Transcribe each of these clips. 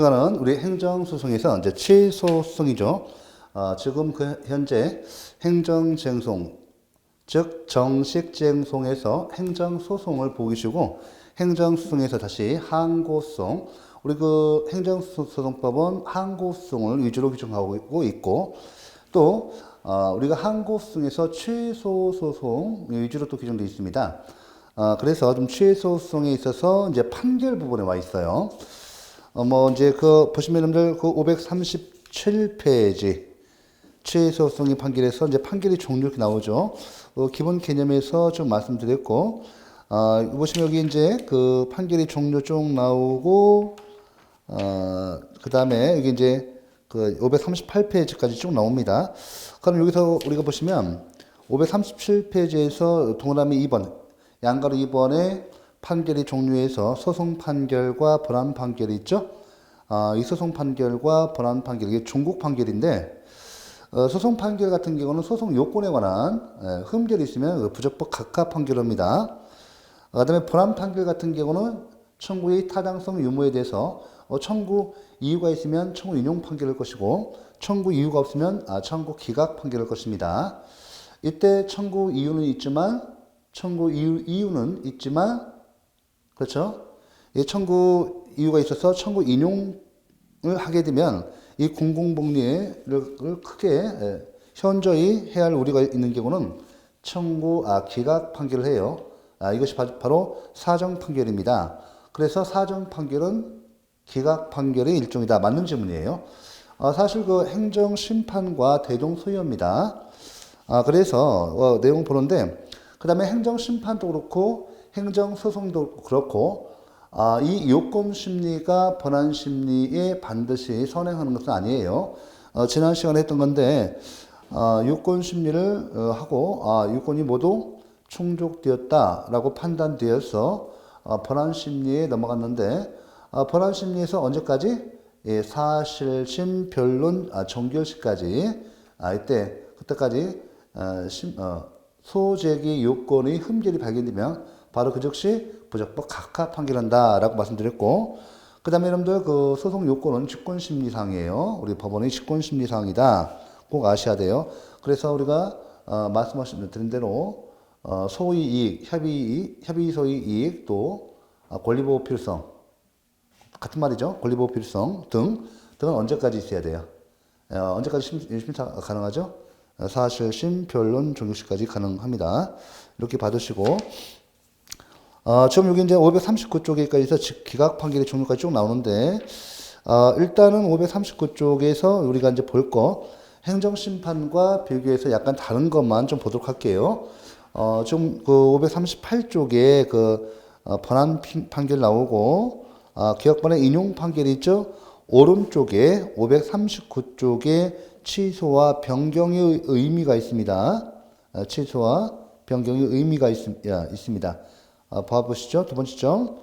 그거는 우리 행정소송에서 이제 취소소송이죠. 지금 현재 행정쟁송, 즉 정식쟁송에서 행정소송을 보고 계시고, 행정소송에서 다시 항고소송, 우리 그 행정소송법은 항고소송을 위주로 규정하고 있고, 또 우리가 항고소송에서 취소소송 위주로 또 규정되어 있습니다. 그래서 좀 취소소송에 있어서 이제 판결 부분에 와 있어요. 뭐 이제 그 보시면 여러분들 그 537페이지 취소소송의 판결에서 이제 판결이 종류 이렇게 나오죠. 기본 개념에서 좀 말씀드렸고, 보시면 여기 이제 그 판결이 종류 쭉 나오고, 그 다음에 여기 이제 그 538페이지까지 쭉 나옵니다. 그럼 여기서 우리가 보시면 537페이지에서 동그라미 2번, 양가로 2번에 판결이 종류에서 소송 판결과 본안 판결이 있죠. 이 소송 판결과 본안 판결, 이게 중국 판결인데, 소송 판결 같은 경우는 소송 요건에 관한 흠결이 있으면 부적법 각하 판결입니다. 그다음에 본안 판결 같은 경우는 청구의 타당성 유무에 대해서 청구 이유가 있으면 청구 인용 판결일 것이고, 청구 이유가 없으면 청구 기각 판결일 것입니다. 이때 청구 이유는 있지만, 그렇죠? 이 청구 이유가 있어서 청구 인용을 하게 되면 이 공공복리를 크게 현저히 해야 할 우려가 있는 경우는 청구 기각 판결을 해요. 이것이 바로 사정 판결입니다. 그래서 사정 판결은 기각 판결의 일종이다. 맞는 질문이에요. 사실 그 행정심판과 대동소이입니다. 그래서 내용 보는데, 그 다음에 행정심판도 그렇고 행정소송도 그렇고, 이 요건심리가 본안심리에 반드시 선행하는 것은 아니에요. 지난 시간에 했던 건데, 요건심리를 하고 요건이 모두 충족되었다라고 판단되어서 본안심리에 넘어갔는데, 본안심리에서 언제까지? 사실심, 변론, 종결시까지, 그때까지 소재기 요건의 흠결이 발견되면 바로 그 즉시 부적법 각하 판결한다라고 말씀드렸고, 그 다음에 여러분들 그 소송 요건은 직권심리사항이에요. 우리 법원의 직권심리사항이다. 꼭 아셔야 돼요. 그래서 우리가 말씀드린 대로 소의 이익, 협의소의 이익, 또 권리보호 필성, 같은 말이죠. 권리보호 필성 등은 언제까지 있어야 돼요? 언제까지 심사 가능하죠? 사실심, 변론, 종결시까지 가능합니다. 이렇게 받으시고, 지금 여기 이제 539쪽에까지 해서 기각 판결의 종류까지 쭉 나오는데, 일단은 539쪽에서 우리가 이제 볼 거, 행정심판과 비교해서 약간 다른 것만 좀 보도록 할게요. 지금 그 538쪽에 그 본안 판결 나오고, 기각본의 인용 판결이 있죠? 오른쪽에 539쪽에 취소와 변경의 의미가 있습니다. 취소와 변경의 의미가 있습니다. 봐보시죠. 두 번째 점.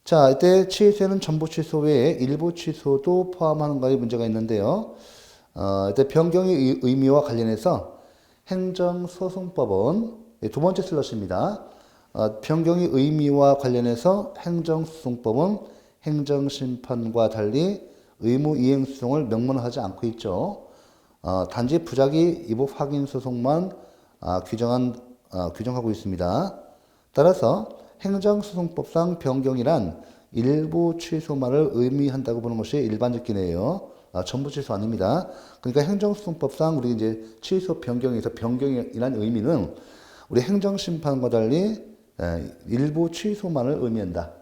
자, 이때 취소에는 전부 취소 외에 일부 취소도 포함하는가의 문제가 있는데요. 이때 변경의 의미와 관련해서 행정소송법은 두 번째 슬러시입니다. 변경의 의미와 관련해서 행정소송법은 행정심판과 달리 의무이행소송을 명문화하지 않고 있죠. 단지 부작위 이법 확인 소송만 규정하고 있습니다. 따라서 행정소송법상 변경이란 일부 취소만을 의미한다고 보는 것이 일반적 견해예요. 전부 취소 아닙니다. 그러니까 행정소송법상 우리 이제 취소 변경에서 변경이란 의미는 우리 행정심판과 달리 일부 취소만을 의미한다.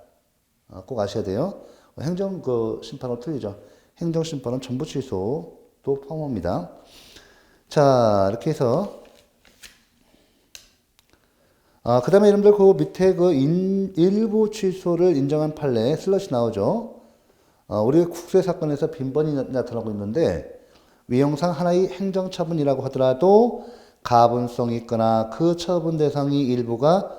꼭 아셔야 돼요. 행정 심판은 틀리죠. 행정심판은 전부 취소도 포함합니다. 자, 이렇게 해서 그 다음에 여러분들 그 밑에 그 일부 취소를 인정한 판례 슬러시 나오죠. 우리 국세 사건에서 빈번히 나타나고 있는데, 위형상 하나의 행정처분이라고 하더라도 가분성이 있거나 그 처분 대상이 일부가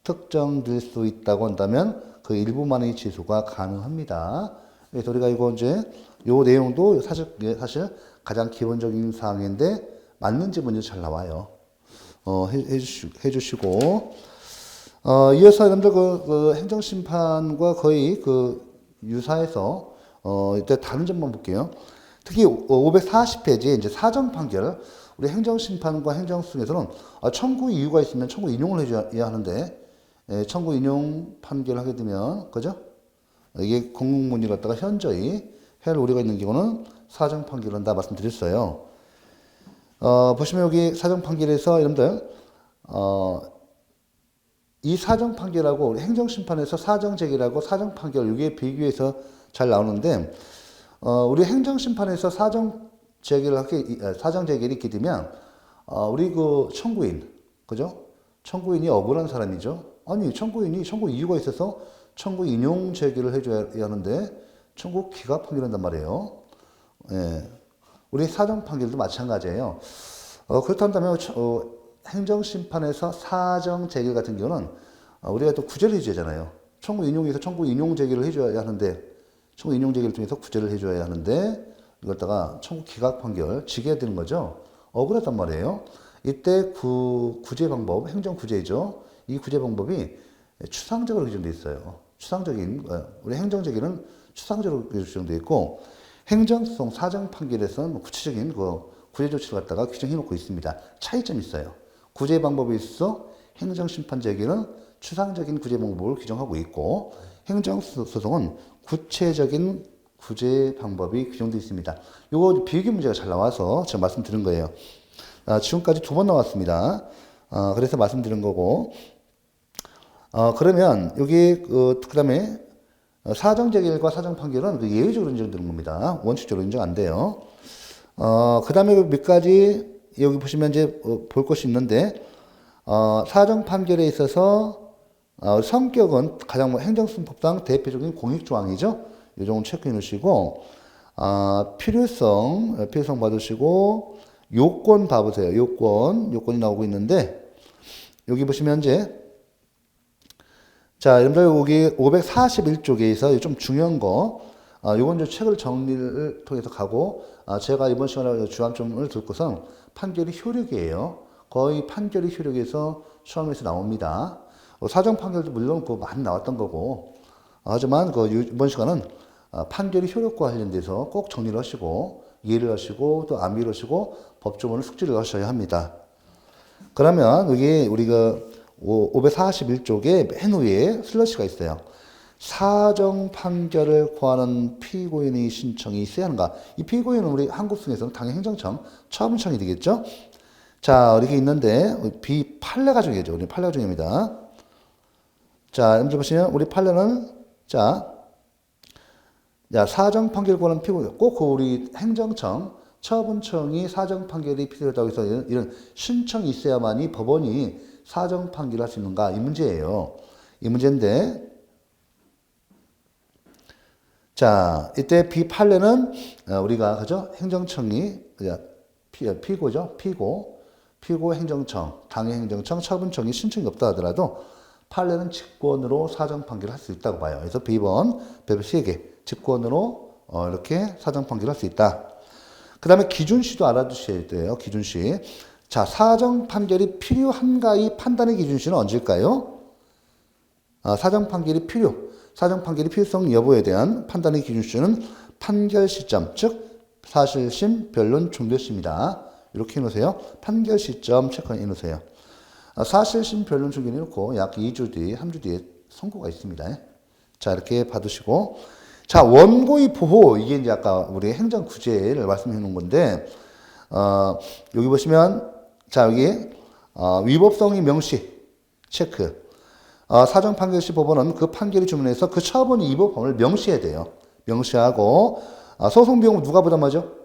특정될 수 있다고 한다면 그 일부만의 취소가 가능합니다. 그래서 우리가 이거 이제 요 내용도 사실 가장 기본적인 사항인데 맞는지 문제 잘 나와요. 해주시고, 이어서 여러분들 그 행정심판과 거의 그 유사해서 이때 다른 점만 볼게요. 특히 540페이지에 이제 사정 판결, 우리 행정심판과 행정소송에서는 청구 이유가 있으면 청구 인용을 해줘야 하는데, 청구 인용 판결을 하게 되면, 그죠? 이게 공문이 갖다가 현저히 해할 우려가 있는 경우는 사정 판결을 한다 말씀드렸어요. 보시면 여기 사정 판결에서 여러분들, 이 사정 판결하고 우리 행정심판에서 사정 제기라고 사정 판결, 이게 비교해서 잘 나오는데, 우리 행정심판에서 사정 제기를 있게 되면, 우리 그 청구인, 그죠? 청구인이 억울한 사람이죠. 아니, 청구인이 청구 이유가 있어서 청구 인용 제기를 해줘야 하는데, 청구 기각 판결한단 말이에요. 예. 우리 사정 판결도 마찬가지예요. 그렇다면, 행정심판에서 사정 제기 같은 경우는, 우리가 또 구제를 해줘야 하잖아요. 청구 인용에서 청구 인용 제기를 해줘야 하는데, 청구 인용 제기를 통해서 구제를 해줘야 하는데, 이걸 다가 청구 기각 판결, 지게 되는 거죠. 억울했단 말이에요. 이때 구제 방법, 행정 구제죠. 이 구제 방법이 추상적으로 규정되어 있어요. 추상적인, 우리 행정 제기는 추상적으로 규정되어 있고, 행정소송 사정 판결에서는 구체적인 그 구제 조치를 갖다가 규정해 놓고 있습니다. 차이점이 있어요. 구제 방법에 있어 행정심판 제기는 추상적인 구제 방법을 규정하고 있고, 행정소송은 구체적인 구제 방법이 규정되어 있습니다. 이거 비교 문제가 잘 나와서 제가 말씀드린 거예요. 지금까지 2번 나왔습니다. 그래서 말씀드린 거고, 그러면 여기 그 다음에 사정 제기과 사정 판결은 그 예외적으로 인정되는 겁니다. 원칙적으로 인정 안 돼요. 그 다음에 몇 가지 여기 보시면 이제 볼 것이 있는데, 사정 판결에 있어서 성격은 가장 행정소송법상 대표적인 공익조항이죠. 이 정도 체크해 놓으시고, 필요성 봐두시고, 요건 봐보세요. 요건이 나오고 있는데, 여기 보시면 이제, 자, 여러분들 여기 541쪽에서 좀 중요한 거, 요건 좀 책을 정리를 통해서 가고, 제가 이번 시간에 주안점을 듣고선 판결이 효력이에요. 거의 판결이 효력에서 시험에서 나옵니다. 사정 판결도 물론 많이 나왔던 거고, 하지만 이번 시간은 판결이 효력과 관련돼서 꼭 정리를 하시고, 이해를 하시고, 또 암기를 하시고, 법조문을 숙지를 하셔야 합니다. 그러면 여기 우리가 541쪽에 맨 위에 슬러시가 있어요. 사정 판결을 구하는 피고인의 신청이 있어야 하는가? 이 피고인은 우리 한국승에서는 당연히 행정청, 처분청이 되겠죠? 자, 이렇게 있는데, 판례가 중요하죠. 우리 판례가 중요합니다. 자, 여러분 보시면, 우리 판례는, 자, 사정 판결 구하는 피고인, 꼭 우리 행정청, 처분청이 사정 판결이 필요하다고 해서 이런 신청이 있어야만이 법원이 사정 판결을 할 수 있는가? 이 문제예요. 이 문제인데, 자, 이때 판례는 우리가, 그죠? 행정청이, 피고죠? 피고 행정청, 당해 행정청, 처분청이 신청이 없다 하더라도 판례는 직권으로 사정 판결을 할 수 있다고 봐요. 그래서 B번, 배분 3개, 직권으로 이렇게 사정 판결을 할 수 있다. 그 다음에 기준시도 알아두셔야 돼요. 기준시. 자, 사정 판결이 필요한가의 판단의 기준시는 언제일까요? 사정 판결이 필요성 여부에 대한 판단의 기준시는 판결 시점, 즉 사실심, 변론, 종결시입니다. 이렇게 해놓으세요. 판결 시점 체크해 놓으세요. 사실심, 변론, 종결 해놓고 약 2주 뒤에, 3주 뒤에 선고가 있습니다. 자, 이렇게 받으시고, 자, 원고의 보호, 이게 이제 아까 우리 행정구제를 말씀해 놓은 건데, 여기 보시면, 자, 여기, 위법성의 명시, 체크. 사정 판결 시 법원은 그 판결이 주문해서 그 처분이 위법함을 명시해야 돼요. 명시하고, 소송 비용은 누가 부담하죠?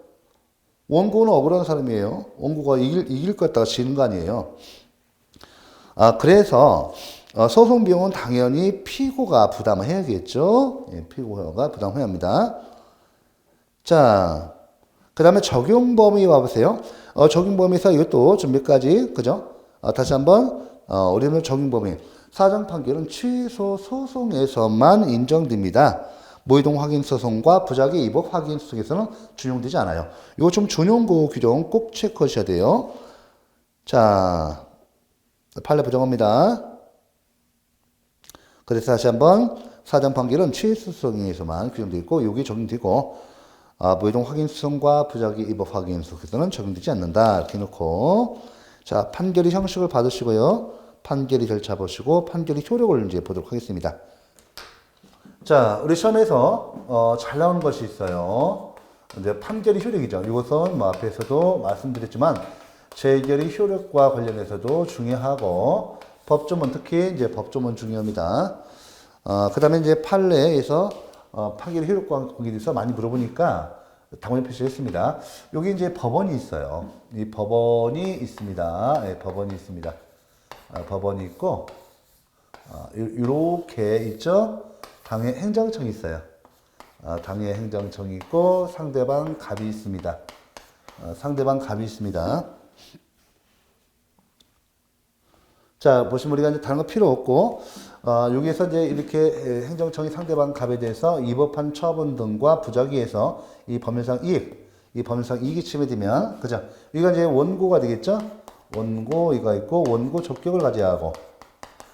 원고는 억울한 사람이에요. 원고가 이길 것 같다가 지는 거 아니에요. 그래서, 소송 비용은 당연히 피고가 부담해야겠죠. 예, 피고가 부담해야 합니다. 자, 그 다음에 적용 범위 와보세요. 적용 범위에서 이것도 좀 몇 가지, 그죠? 다시 한번, 우리는 적용 범위. 사정 판결은 취소 소송에서만 인정됩니다. 모의동 확인 소송과 부작위 위법 확인 소송에서는 준용되지 않아요. 이거 좀 준용구 규정 꼭 체크하셔야 돼요. 자, 판례 부정합니다. 그래서 다시 한번 사전 판결은 취소성에 의해서만 규정되어 있고 여기 적용되고 무효동 확인수성과 부작위 위법 확인수성에서는 적용되지 않는다. 이렇게 놓고 자 판결의 형식을 받으시고요. 판결의 절차 보시고 판결의 효력을 이제 보도록 하겠습니다. 자 우리 시험에서 잘 나오는 것이 있어요. 이제 판결의 효력이죠. 이것은 뭐 앞에서도 말씀드렸지만 재결의 효력과 관련해서도 중요하고 법조문 특히 이제 법조문 중요합니다. 그 다음에 이제 판례에서 판결의 효력과 관계돼서 많이 물어보니까 당원에 표시했습니다. 여기 이제 법원이 있어요. 이 법원이 있습니다. 네, 법원이 있습니다. 법원이 있고 이렇게 있죠. 당의 행정청이 있어요. 당의 행정청이 있고 상대방 갑이 있습니다. 상대방 갑이 있습니다. 자, 보시면 우리가 이제 다른 거 필요 없고, 여기에서 이제 이렇게 행정청이 상대방 갑에 대해서 위법한 처분 등과 부작위에서 이 법률상 이익이 침해되면, 그죠? 여기가 이제 원고가 되겠죠? 원고, 이거 있고, 원고 적격을 가져야 하고,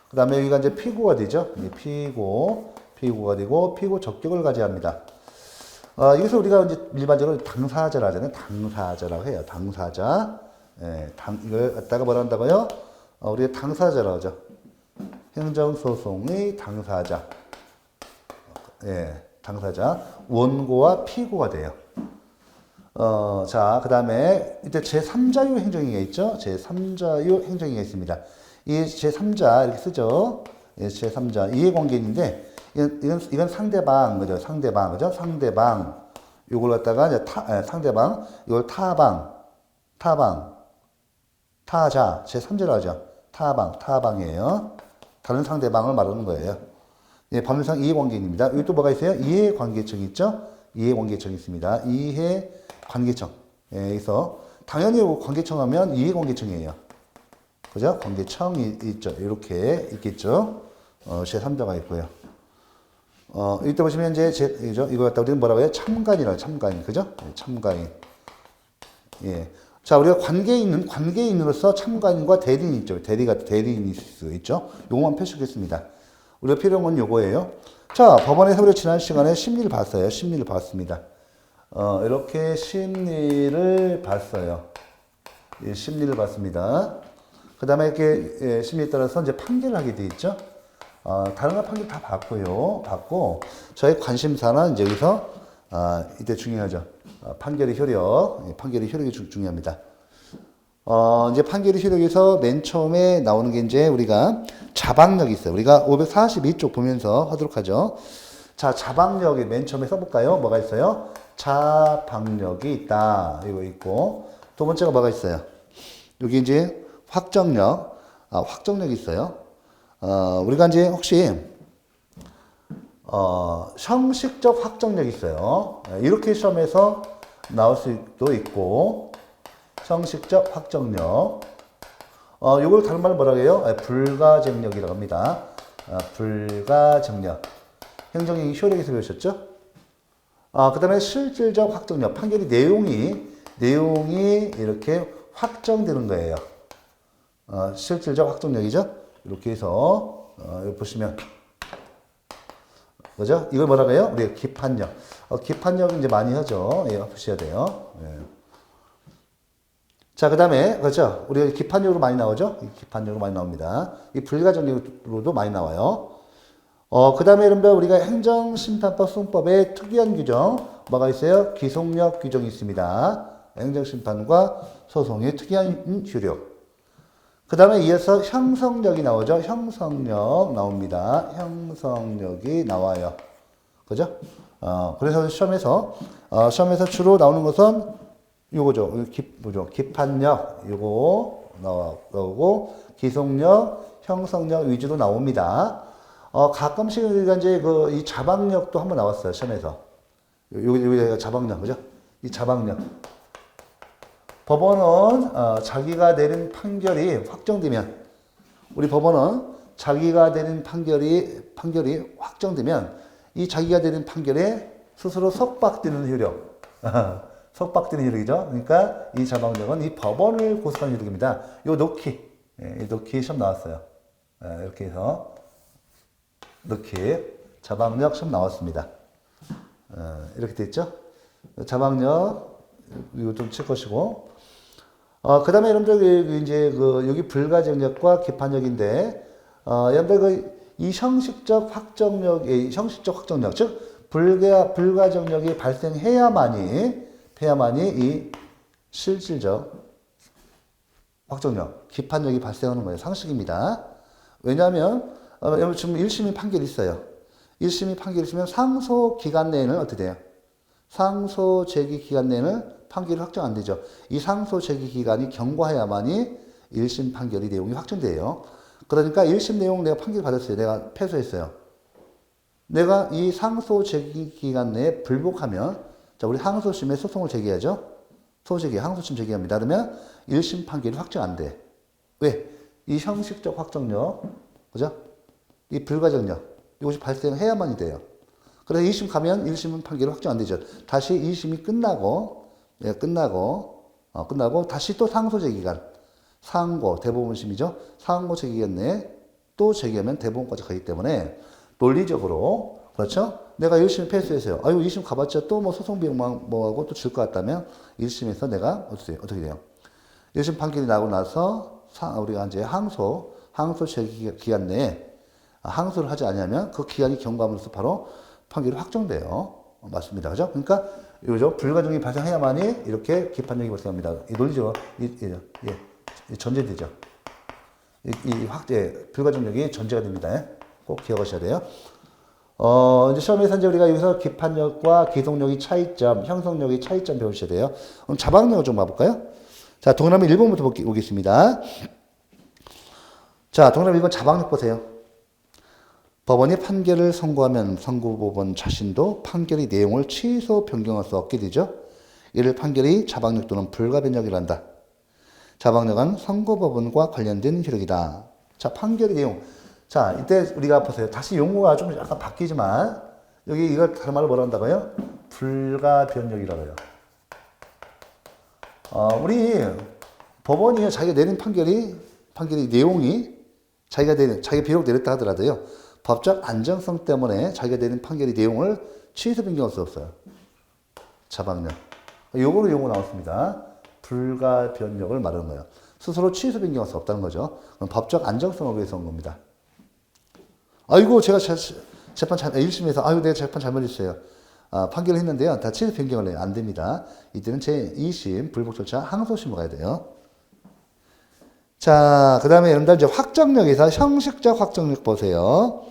그 다음에 여기가 이제 피고가 되죠? 피고가 되고, 피고 적격을 가져야 합니다. 여기서 우리가 이제 일반적으로 당사자라 하잖아요. 당사자라고 해요. 당사자. 예, 이걸 갖다가 뭐라 한다고요? 우리가 당사자라고 하죠. 행정소송의 당사자. 예, 당사자. 원고와 피고가 돼요. 자, 그 다음에 이때 제3자유 행정위가 있죠. 제3자유 행정위가 있습니다. 이 제3자 이렇게 쓰죠. 예, 제3자 이해관계인데 이건 상대방 그죠? 상대방 그죠? 상대방 요걸 갖다가 이제 상대방 이걸 타자 제3자라고 하죠. 타방이에요. 다른 상대방을 말하는 거예요. 예, 법률상 이해관계인입니다. 여기 또 뭐가 있어요? 이해관계청이 있죠? 이해관계청이 있습니다. 이해관계청. 예, 그래서 당연히 관계청 하면 이해관계청이에요. 그죠? 관계청이 있죠. 이렇게 있겠죠. 제3자가 있고요. 이때 보시면 이제 이거 갖다 우리는 뭐라고 해요? 참관이라고 참관. 그죠? 예, 참관인. 예. 자, 우리가 관계인으로서 참관인과 대리인이 있죠. 대리인이 있을 수 있죠. 요거만 표시하겠습니다. 우리가 필요한 건 요거예요. 자, 법원에서 우리가 지난 시간에 심리를 봤어요. 심리를 봤습니다. 이렇게 심리를 봤어요. 예, 심리를 봤습니다. 그 다음에 이렇게 예, 심리에 따라서 이제 판결을 하게 돼 있죠. 다른 거 판결 다 봤고, 저희 관심사는 이제 여기서, 이때 중요하죠. 판결의 효력, 판결의 효력이 중요합니다. 이제 판결의 효력에서 맨 처음에 나오는 게 이제 우리가 자방력이 있어요. 우리가 542쪽 보면서 하도록 하죠. 자, 자방력이 맨 처음에 써볼까요? 뭐가 있어요? 자방력이 있다. 이거 있고, 두 번째가 뭐가 있어요? 여기 이제 확정력이 있어요. 우리가 이제 혹시 형식적 확정력이 있어요. 이렇게 시험에서 나올 수도 있고, 형식적 확정력. 이걸 다른 말로 뭐라고 해요? 불가증력이라고 합니다. 불가증력. 행정의 효력에서 배우셨죠? 그 다음에 실질적 확정력. 판결의 내용이 이렇게 확정되는 거예요. 실질적 확정력이죠? 이렇게 해서, 여기 보시면. 그죠? 이걸 뭐라고 해요? 우리가 기판력. 기판력 이제 많이 하죠. 예, 보셔야 돼요. 예. 자, 그 다음에, 그렇죠? 우리가 기판력으로 많이 나오죠? 기판력으로 많이 나옵니다. 이 불가정력으로도 많이 나와요. 그 다음에 여러분들 우리가 행정심판법 소송법에 특이한 규정, 뭐가 있어요? 기속력 규정이 있습니다. 행정심판과 소송의 특이한 효력. 그 다음에 이어서 형성력이 나오죠. 형성력 나옵니다. 형성력이 나와요. 그죠? 그래서 시험에서 주로 나오는 것은 요거죠. 기판력, 요거 나오고, 기속력, 형성력 위주로 나옵니다. 가끔씩 우리가 이제 이 자방력도 한번 나왔어요. 시험에서. 여기 자방력, 그죠? 이 자방력. 법원은 자기가 내린 판결이 확정되면, 우리 법원은 자기가 내린 판결이 확정되면 이 자기가 내린 판결에 스스로 속박되는 효력, 속박되는 효력이죠. 그러니까 이 자방력은 이 법원을 고소하는 효력입니다. 요 놓기 시험 나왔어요. 이렇게 해서 놓기 자박력 시험 나왔습니다. 이렇게 돼 있죠? 자박력 이거 좀 칠 것이고, 그 다음에 여러분들 이제 여기 불가정력과 기판력인데, 여러분들 이 형식적 확정력, 즉 불가정력이 발생해야만이 이 실질적 확정력, 기판력이 발생하는 거예요. 상식입니다. 왜냐하면 여러분 지금 1심이 판결이 있어요. 1심이 판결이 있으면 상소 기간 내에는 어떻게 돼요? 상소 제기 기간 내에는 판결이 확정 안 되죠. 이 상소 제기 기간이 경과해야만이 1심 판결이 내용이 확정돼요. 그러니까 1심 내용 내가 판결 받았어요. 내가 패소했어요. 내가 이 상소 제기 기간 내에 불복하면, 자, 우리 항소심에 소송을 제기하죠. 항소심 제기합니다. 그러면 1심 판결이 확정 안 돼. 왜? 이 형식적 확정력, 그죠? 이 불가정력, 이것이 발생해야만이 돼요. 그래서 2심 가면 1심 판결이 확정 안 되죠. 다시 2심이 끝나고 다시 또 상소 제기간, 상고, 대법원심이죠. 상고 제기간 내에 또 제기하면 대법원까지 가기 때문에 논리적으로, 그렇죠? 내가 1심 패스했어요. 아유, 2심 가봤자 또 뭐 소송 비용만 뭐하고 또 줄 것 같다면 1심에서 내가 어떻게 돼요? 1심 판결이 나고 나서 우리가 이제 항소 제기 기간 내에 항소를 하지 않으면 그 기간이 경과함으로써 바로 판결이 확정돼요. 맞습니다. 그죠? 그러니까 이거죠. 불가정이 발생해야만이 이렇게 기판력이 발생합니다. 이 논리죠. 전제되죠. 불가정력이 전제가 됩니다. 꼭 기억하셔야 돼요. 이제 시험에서 이제 우리가 여기서 기판력과 기동력의 차이점, 형성력의 차이점 배우셔야 돼요. 그럼 자박력을 좀 봐볼까요? 자, 동그라미 1번부터 보겠습니다. 자, 동그라미 1번 자박력 보세요. 법원이 판결을 선고하면 선고법원 자신도 판결의 내용을 취소 변경할 수 없게 되죠. 이를 판결이 자박력 또는 불가변력이란다. 자박력은 선고법원과 관련된 효력이다. 자, 판결의 내용. 자, 이때 우리가 보세요. 다시 용어가 좀 약간 바뀌지만, 여기 이걸 다른 말로 뭐라 한다고요? 불가변력이라고 해요. 우리 법원이 자기가 내린 판결의 내용이 자기가 비록 내렸다 하더라도요, 법적 안정성 때문에 자기가 내린 판결의 내용을 취소 변경할 수 없어요. 자박력. 요거로 용어 나왔습니다. 불가변력을 말하는 거예요. 스스로 취소 변경할 수 없다는 거죠. 그럼 법적 안정성을 위해서 온 겁니다. 아이고, 제가 재판 1심에서, 아이고, 내가 재판 잘못했어요. 판결을 했는데요. 다 취소 변경을 해요. 안 됩니다. 이때는 제2심 불복 절차 항소심으로 가야 돼요. 자, 그 다음에 여러분들 이제 확정력에서 형식적 확정력 보세요.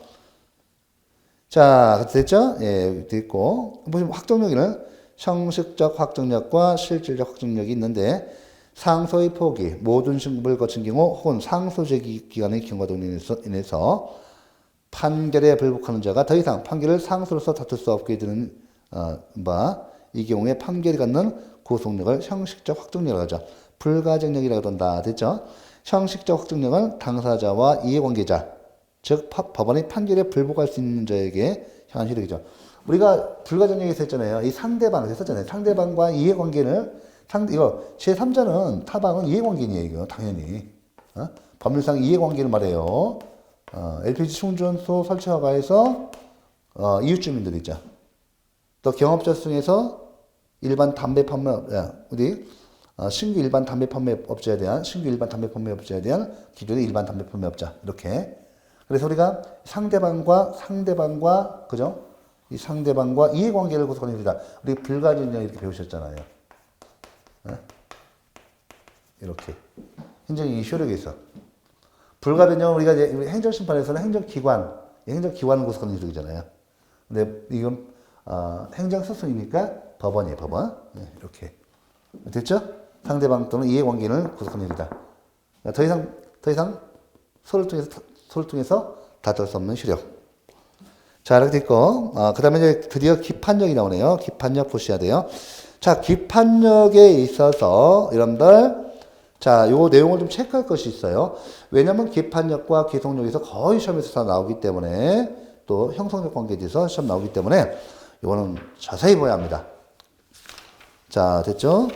자, 됐죠? 예, 됐고. 보시면 확정력에는 형식적 확정력과 실질적 확정력이 있는데, 상소의 포기, 모든 승부를 거친 경우 혹은 상소 제기 기간의 경과로 인해서 판결에 불복하는 자가 더 이상 판결을 상소로서 다툴 수 없게 되는 이 경우에 판결이 갖는 구속력을 형식적 확정력이라고 하죠. 불가정력이라고 한다. 됐죠? 형식적 확정력은 당사자와 이해관계자, 즉 법원의 판결에 불복할 수 있는 자에게 향한 효력이죠. 우리가 불가정력에서 했잖아요. 이 상대방을 했었잖아요. 상대방과 이해관계는 이거 제3자는 타방은 이해관계인이에요. 이거 당연히 법률상 이해관계를 말해요. LPG 충전소 설치 허가에서 이웃주민들 있죠. 또 경업자 중에서 일반 담배 판매업, 신규 일반 담배 판매업자에 대한 기존의 일반 담배 판매업자 이렇게. 그래서 우리가 상대방과 그죠? 이 상대방과 이해관계를 구성하는 일이다. 우리 불가정력 이렇게 배우셨잖아요. 이렇게 행정이 효력이 있어. 불가변력은 우리가 이제 행정심판에서는 행정기관을 구성하는 효력이잖아요. 근데 이건 행정소송이니까 법원이에요, 법원. 네, 이렇게 됐죠? 상대방 또는 이해관계를 구성하는 효력이다. 더 이상 소를 통해서 다툴 수 없는 효력. 자, 이렇게 됐고, 그 다음에 이제 드디어 기판력이 나오네요. 기판력 보셔야 돼요. 자, 기판력에 있어서 여러분들, 자, 요 내용을 좀 체크할 것이 있어요. 왜냐면 기판력과 기속력에서 거의 시험에서 다 나오기 때문에, 또 형성력 관계에 대해서 시험 나오기 때문에, 이거는 자세히 봐야 합니다. 자, 됐죠?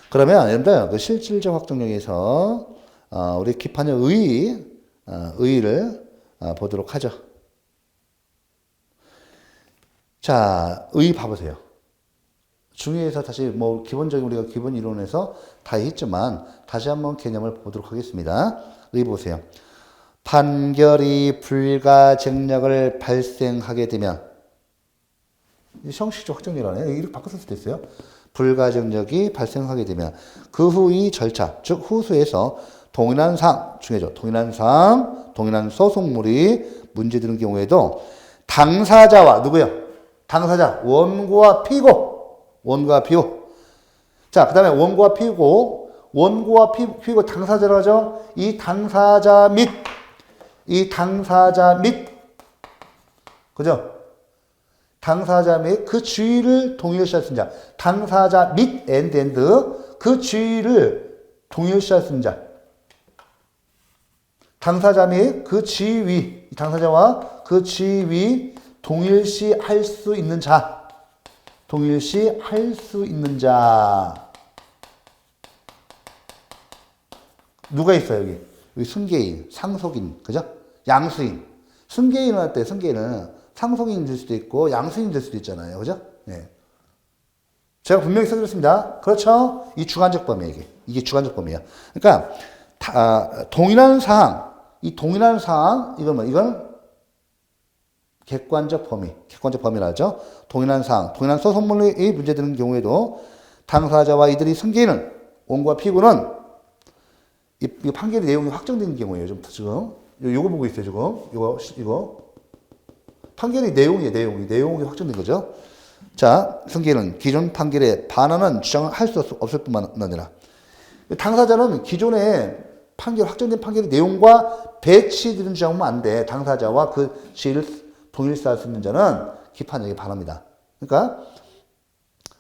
그러면 여러분들, 그 실질적 확정력에서, 우리 기판력 의의를 보도록 하죠. 자, 의 봐보세요. 중위에서 다시 뭐 기본적인 우리가 기본 이론에서 다 했지만 다시 한번 개념을 보도록 하겠습니다. 의 보세요. 판결이 불가증력을 발생하게 되면 형식적 확정이라네요. 이렇게 바꿔 쓸 수도 있어요. 불가증력이 발생하게 되면 그 후의 절차, 즉 후수에서 동일한 사항 중에죠. 동일한 사항, 동일한 소송물이 문제되는 경우에도 당사자와 누구요? 당사자, 원고와 피고, 원고와 피고. 자, 그 다음에 원고와 피고, 원고와 피고 당사자라고 하죠. 이 당사자 및, 그죠? 당사자 및 그 주의를 동일시할 수 있는 자. 당사자 및 엔드 그 주의를 동일시할 수 있는 자. 당사자 및 그 지위, 당사자와 그 지위 동일시할 수 있는 자. 동일시할 수 있는 자. 누가 있어요, 여기? 여기 승계인, 상속인, 그죠? 양수인. 승계인을 할 때, 승계인은 상속인이 될 수도 있고, 양수인이 될 수도 있잖아요. 그죠? 예. 제가 분명히 써드렸습니다. 그렇죠? 이 주관적 범위예요, 이게. 이게 주관적 범위야. 그러니까, 동일한 사항, 이 동일한 사항, 이건 객관적 범위라 하죠. 동일한 사항, 동일한 소송물이 문제되는 경우에도 당사자와 이들이 승계인은, 원고와 피고는 이 판결의 내용이 확정된 경우예요. 지금 요거 보고 있어요. 지금 이거 판결의 내용이 확정된 거죠. 자, 승계는 기존 판결에 반하는 주장을 할 수 없을 뿐만 아니라 당사자는 기존에 확정된 판결의 내용과 배치되는 주장하면 안 돼. 당사자와 그 지위를 동일시할 수 있는 자는 기판력에 반합니다.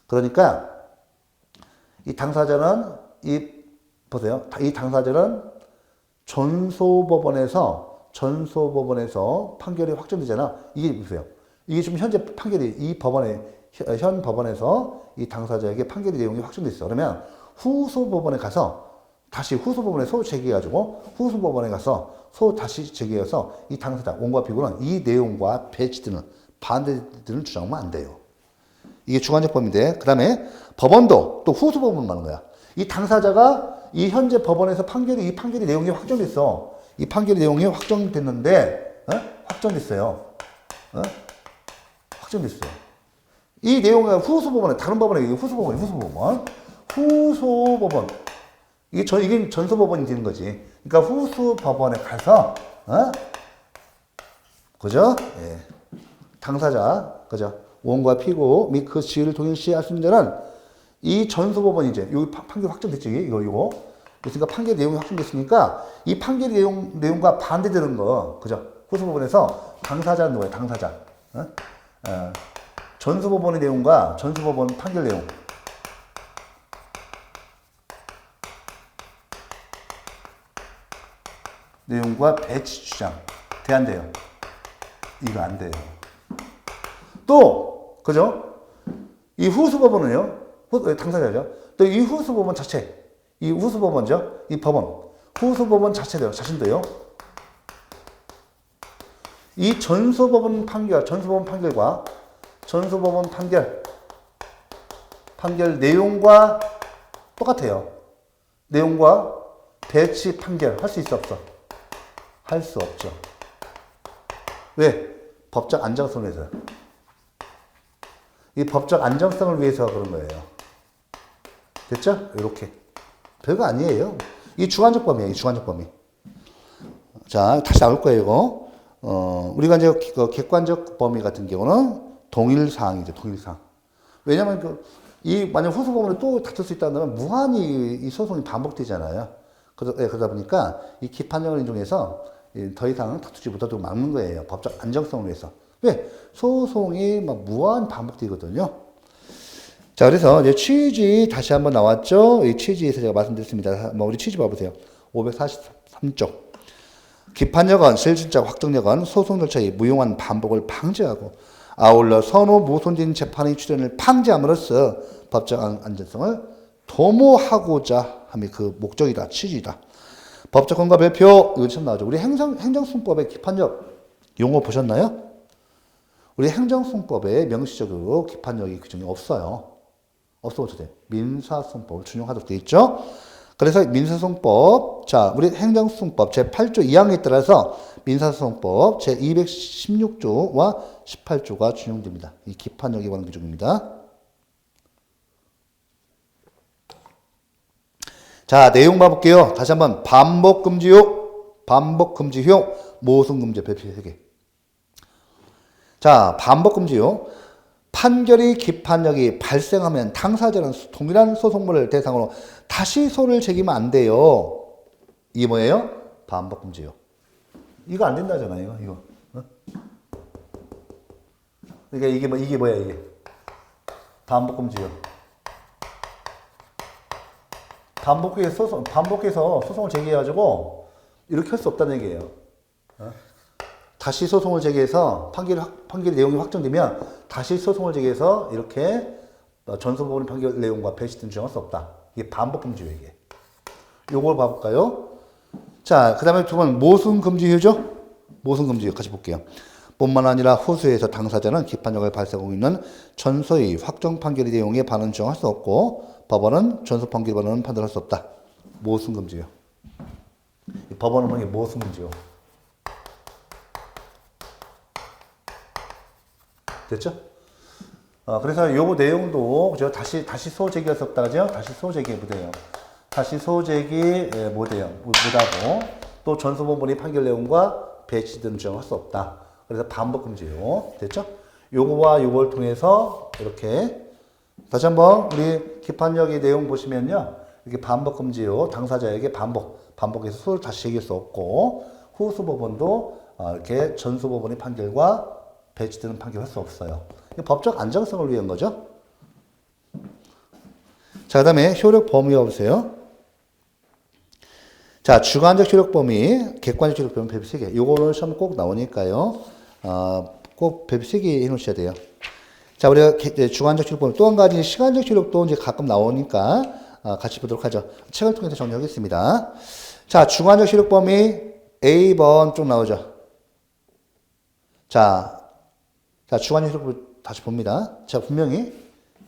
그러니까 이 당사자는 보세요. 이 당사자는 전소법원에서 판결이 확정되잖아. 이게 보세요. 이게 지금 현재 판결이 현 법원에서 이 당사자에게 판결의 내용이 확정돼 있어. 그러면 후소법원에 가서 다시 후소법원에 소 제기해가지고 후소법원에 가서 소 다시 제기해서 이 당사자 원고와 피고는 이 내용과 배치되는 반대되는 주장하면 안 돼요. 이게 주관적 범위인데 그 다음에 법원도 또 후소법원을 말하는 거야. 이 당사자가 이 현재 법원에서 이 판결의 내용이 확정됐어. 이 판결의 내용이 확정됐는데, 확정됐어요. 확정됐어요. 이 내용이 후소법원에, 다른 법원에, 후소법원. 이게 전소법원이 되는 거지. 그러니까 후소법원에 가서, 그죠? 예. 당사자, 그죠? 원고와 피고 및 그 지위를 동일시할 수 있는 자는 이 전소법원이 이제 여기 판결 확정됐지 이거 그러니까 판결 내용이 확정됐으니까 이 판결 내용과 반대되는 거 그죠? 후소법원에서 당사자는 누구예요? 당사자. 전소법원의 내용과 전소법원 판결 내용. 내용과 배치 주장 대안돼요. 이거 안 돼요. 또 그죠? 이 후소법원은요. 당사자죠. 또 이 후소법원 자체, 이 후소법원죠. 이 법원, 후소법원 자체인데요. 이 전소법원 판결과 전소법원 판결 내용과 똑같아요. 내용과 배치 판결 할 수 있어 없어? 할 수 없죠. 왜? 법적 안정성을 위해서. 이 법적 안정성을 위해서 그런 거예요. 됐죠? 이렇게. 별거 아니에요. 이 주관적 범위예요. 이 주관적 범위. 자, 다시 나올 거예요, 이거. 우리가 이제 그 객관적 범위 같은 경우는 동일사항이죠, 동일사항. 왜냐면 만약 후소법원에 또 다툴 수 있다면 무한히 이 소송이 반복되잖아요. 그러다 보니까 이 기판력을 인정해서 더 이상 다투지 못하도록 막는 거예요. 법적 안정성을 위해서. 왜? 소송이 막 무한 반복되거든요. 자, 그래서 이제 취지 다시 한번 나왔죠. 이 취지에서 제가 말씀드렸습니다. 우리 취지 봐보세요. 543쪽. 기판력은 실질적 확정력은 소송 절차의 무용한 반복을 방지하고 아울러 선후 무손진 재판의 출현을 방지함으로써 법적 안전성을 도모하고자 함이 그 목적이다, 취지이다. 법적 근거 발표 이거 처음 나오죠. 우리 행정수법의 기판력 용어 보셨나요? 우리 행정소송법에 명시적으로 기판력의 규정이 없어요. 없으면 어떻게 돼? 민사소송법을 준용하도록 되어 있죠. 그래서 민사소송법, 자, 우리 행정소송법 제8조 2항에 따라서 민사소송법 제216조와 18조가 준용됩니다. 이 기판력에 관한 규정입니다. 자, 내용 봐볼게요. 다시 한번 반복금지효, 모순금지 별표 3개. 자, 반복금지효. 판결이 기판력이 발생하면 당사자는 동일한 소송물을 대상으로 다시 소를 제기면 안 돼요. 이게 뭐예요? 반복금지요. 이거 안 된다잖아요. 이거. 어? 그러니까 이게 뭐야 이게? 반복금지요. 반복해서 소송을 제기해가지고 이렇게 할 수 없다는 얘기예요. 어? 다시 소송을 제기해서 판결 내용이 확정되면 다시 소송을 제기해서 이렇게 전소법원 판결 내용과 배치 등 주장할 수 없다. 이게 반복금지효 이게. 요걸 봐볼까요? 자, 그 다음에 두 번 모순금지효죠? 모순금지효 같이 볼게요. 뿐만 아니라 후수에서 당사자는 기판력을 발생하고 있는 전소의 확정 판결의 내용에 반은 주장할 수 없고 법원은 전소 판결 반은 판단할 수 없다. 모순금지효. 법원은 뭐냐? 모순금지효. 됐죠? 그래서 요거 내용도 그죠? 다시 소제기할 수 없다 그죠? 다시 소제기 못해요. 다시 소제기 못해요. 못하고 또 전소법원의 판결 내용과 배치 등 주장할 수 없다. 그래서 반복금지요. 됐죠? 요거와 요걸 통해서 이렇게 다시 한번 우리 기판력의 내용 보시면요. 이렇게 반복금지요. 당사자에게 반복해서 소를 다시 제기할 수 없고 후수법원도 이렇게 전소법원의 판결과 배치되는 판결을 할 수 없어요. 법적 안정성을 위한 거죠. 자, 그 다음에 효력 범위 보세요. 자, 주관적 효력 범위, 객관적 효력 범위 배분 3개. 요거는 시험 꼭 나오니까요. 꼭 배분 3개 해놓으셔야 돼요. 자, 우리가 주관적 효력 범위 또 한 가지 시간적 효력도 이제 가끔 나오니까 같이 보도록 하죠. 책을 통해서 정리하겠습니다. 자, 주관적 효력 범위 A번 쭉 나오죠. 자, 주관적 효력 범위 다시 봅니다. 자, 분명히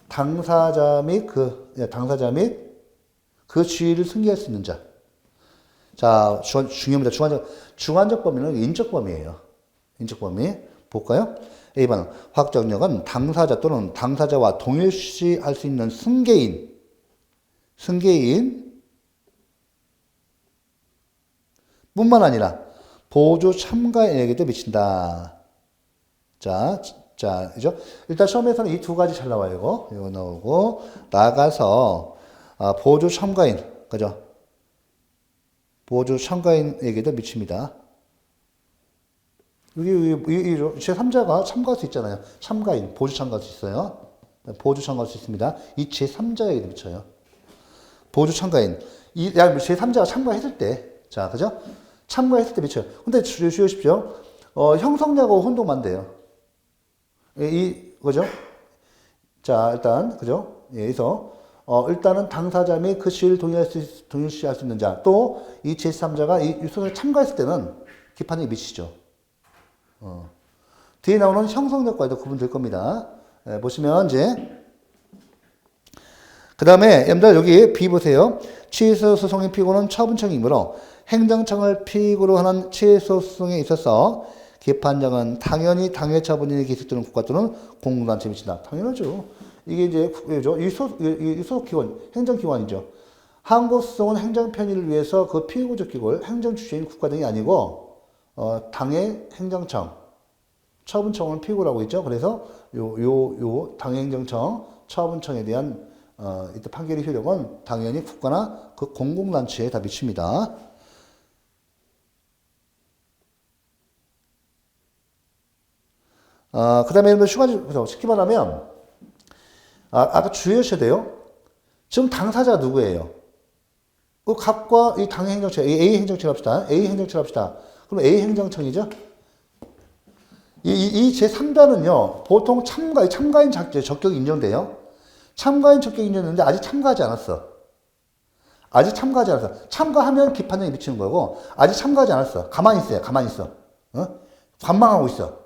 당사자 및 그 지위를 승계할 수 있는 자. 자, 중요합니다. 주관적 범위는 인적 범위예요. 인적 범위. 볼까요? A번 확정력은 당사자 또는 당사자와 동일시할 수 있는 승계인 뿐만 아니라 보조 참가인에게도 미친다. 자, 그죠? 일단 시험에서는 이 두 가지 잘 나와요. 이거 나오고 나가서 보조 참가인, 그죠? 보조 참가인에게도 미칩니다. 여기 제3자가 참가할 수 있잖아요. 참가인, 보조 참가할 수 있어요. 보조 참가할 수 있습니다. 이 제3자에게도 미쳐요. 보조 참가인. 제3자가 참가했을 때, 자, 그죠? 참가했을 때 미쳐요. 근데 주의하십시오. 형성자가 혼동만 돼요. 그죠? 자, 일단, 그죠? 그래서, 일단은 당사자 및 그 시를 동일시할 수 있는 자, 또 이 제3자가 이 소송에 참가했을 때는 기판이 미치죠. 뒤에 나오는 형성력과도 구분될 겁니다. 보시면 이제, 그 다음에, 여러분들 여기 B 보세요. 취소 소송의 피고는 처분청이므로 행정청을 피고로 하는 취소 소송에 있어서 기판장은 당연히 당해 처분인이 기속되는 국가 또는 공공단체에 미친다. 당연하죠. 이게 이제 이 소속기관, 행정기관이죠. 항고소송은 행정편의를 위해서 그 피고적 기구를 행정주체인 국가 등이 아니고 당해 행정청, 처분청을 피고라고 있죠. 그래서 요 당해 행정청, 처분청에 대한 이때 판결의 효력은 당연히 국가나 그 공공단체에 다 미칩니다. 그 다음에 쉽게 말하면, 아까 주의하셔야 돼요. 지금 당사자가 누구예요? 그 갑과 이 당해 행정청, A 행정청 합시다. A 행정청 합시다. 그럼 A 행정청이죠? 이 제3자는요, 보통 참가인 적격이 인정돼요. 참가인 적격이 인정되는데 아직 참가하지 않았어. 참가하면 기판장이 미치는 거고, 아직 참가하지 않았어. 가만히 있어. 관망하고 있어.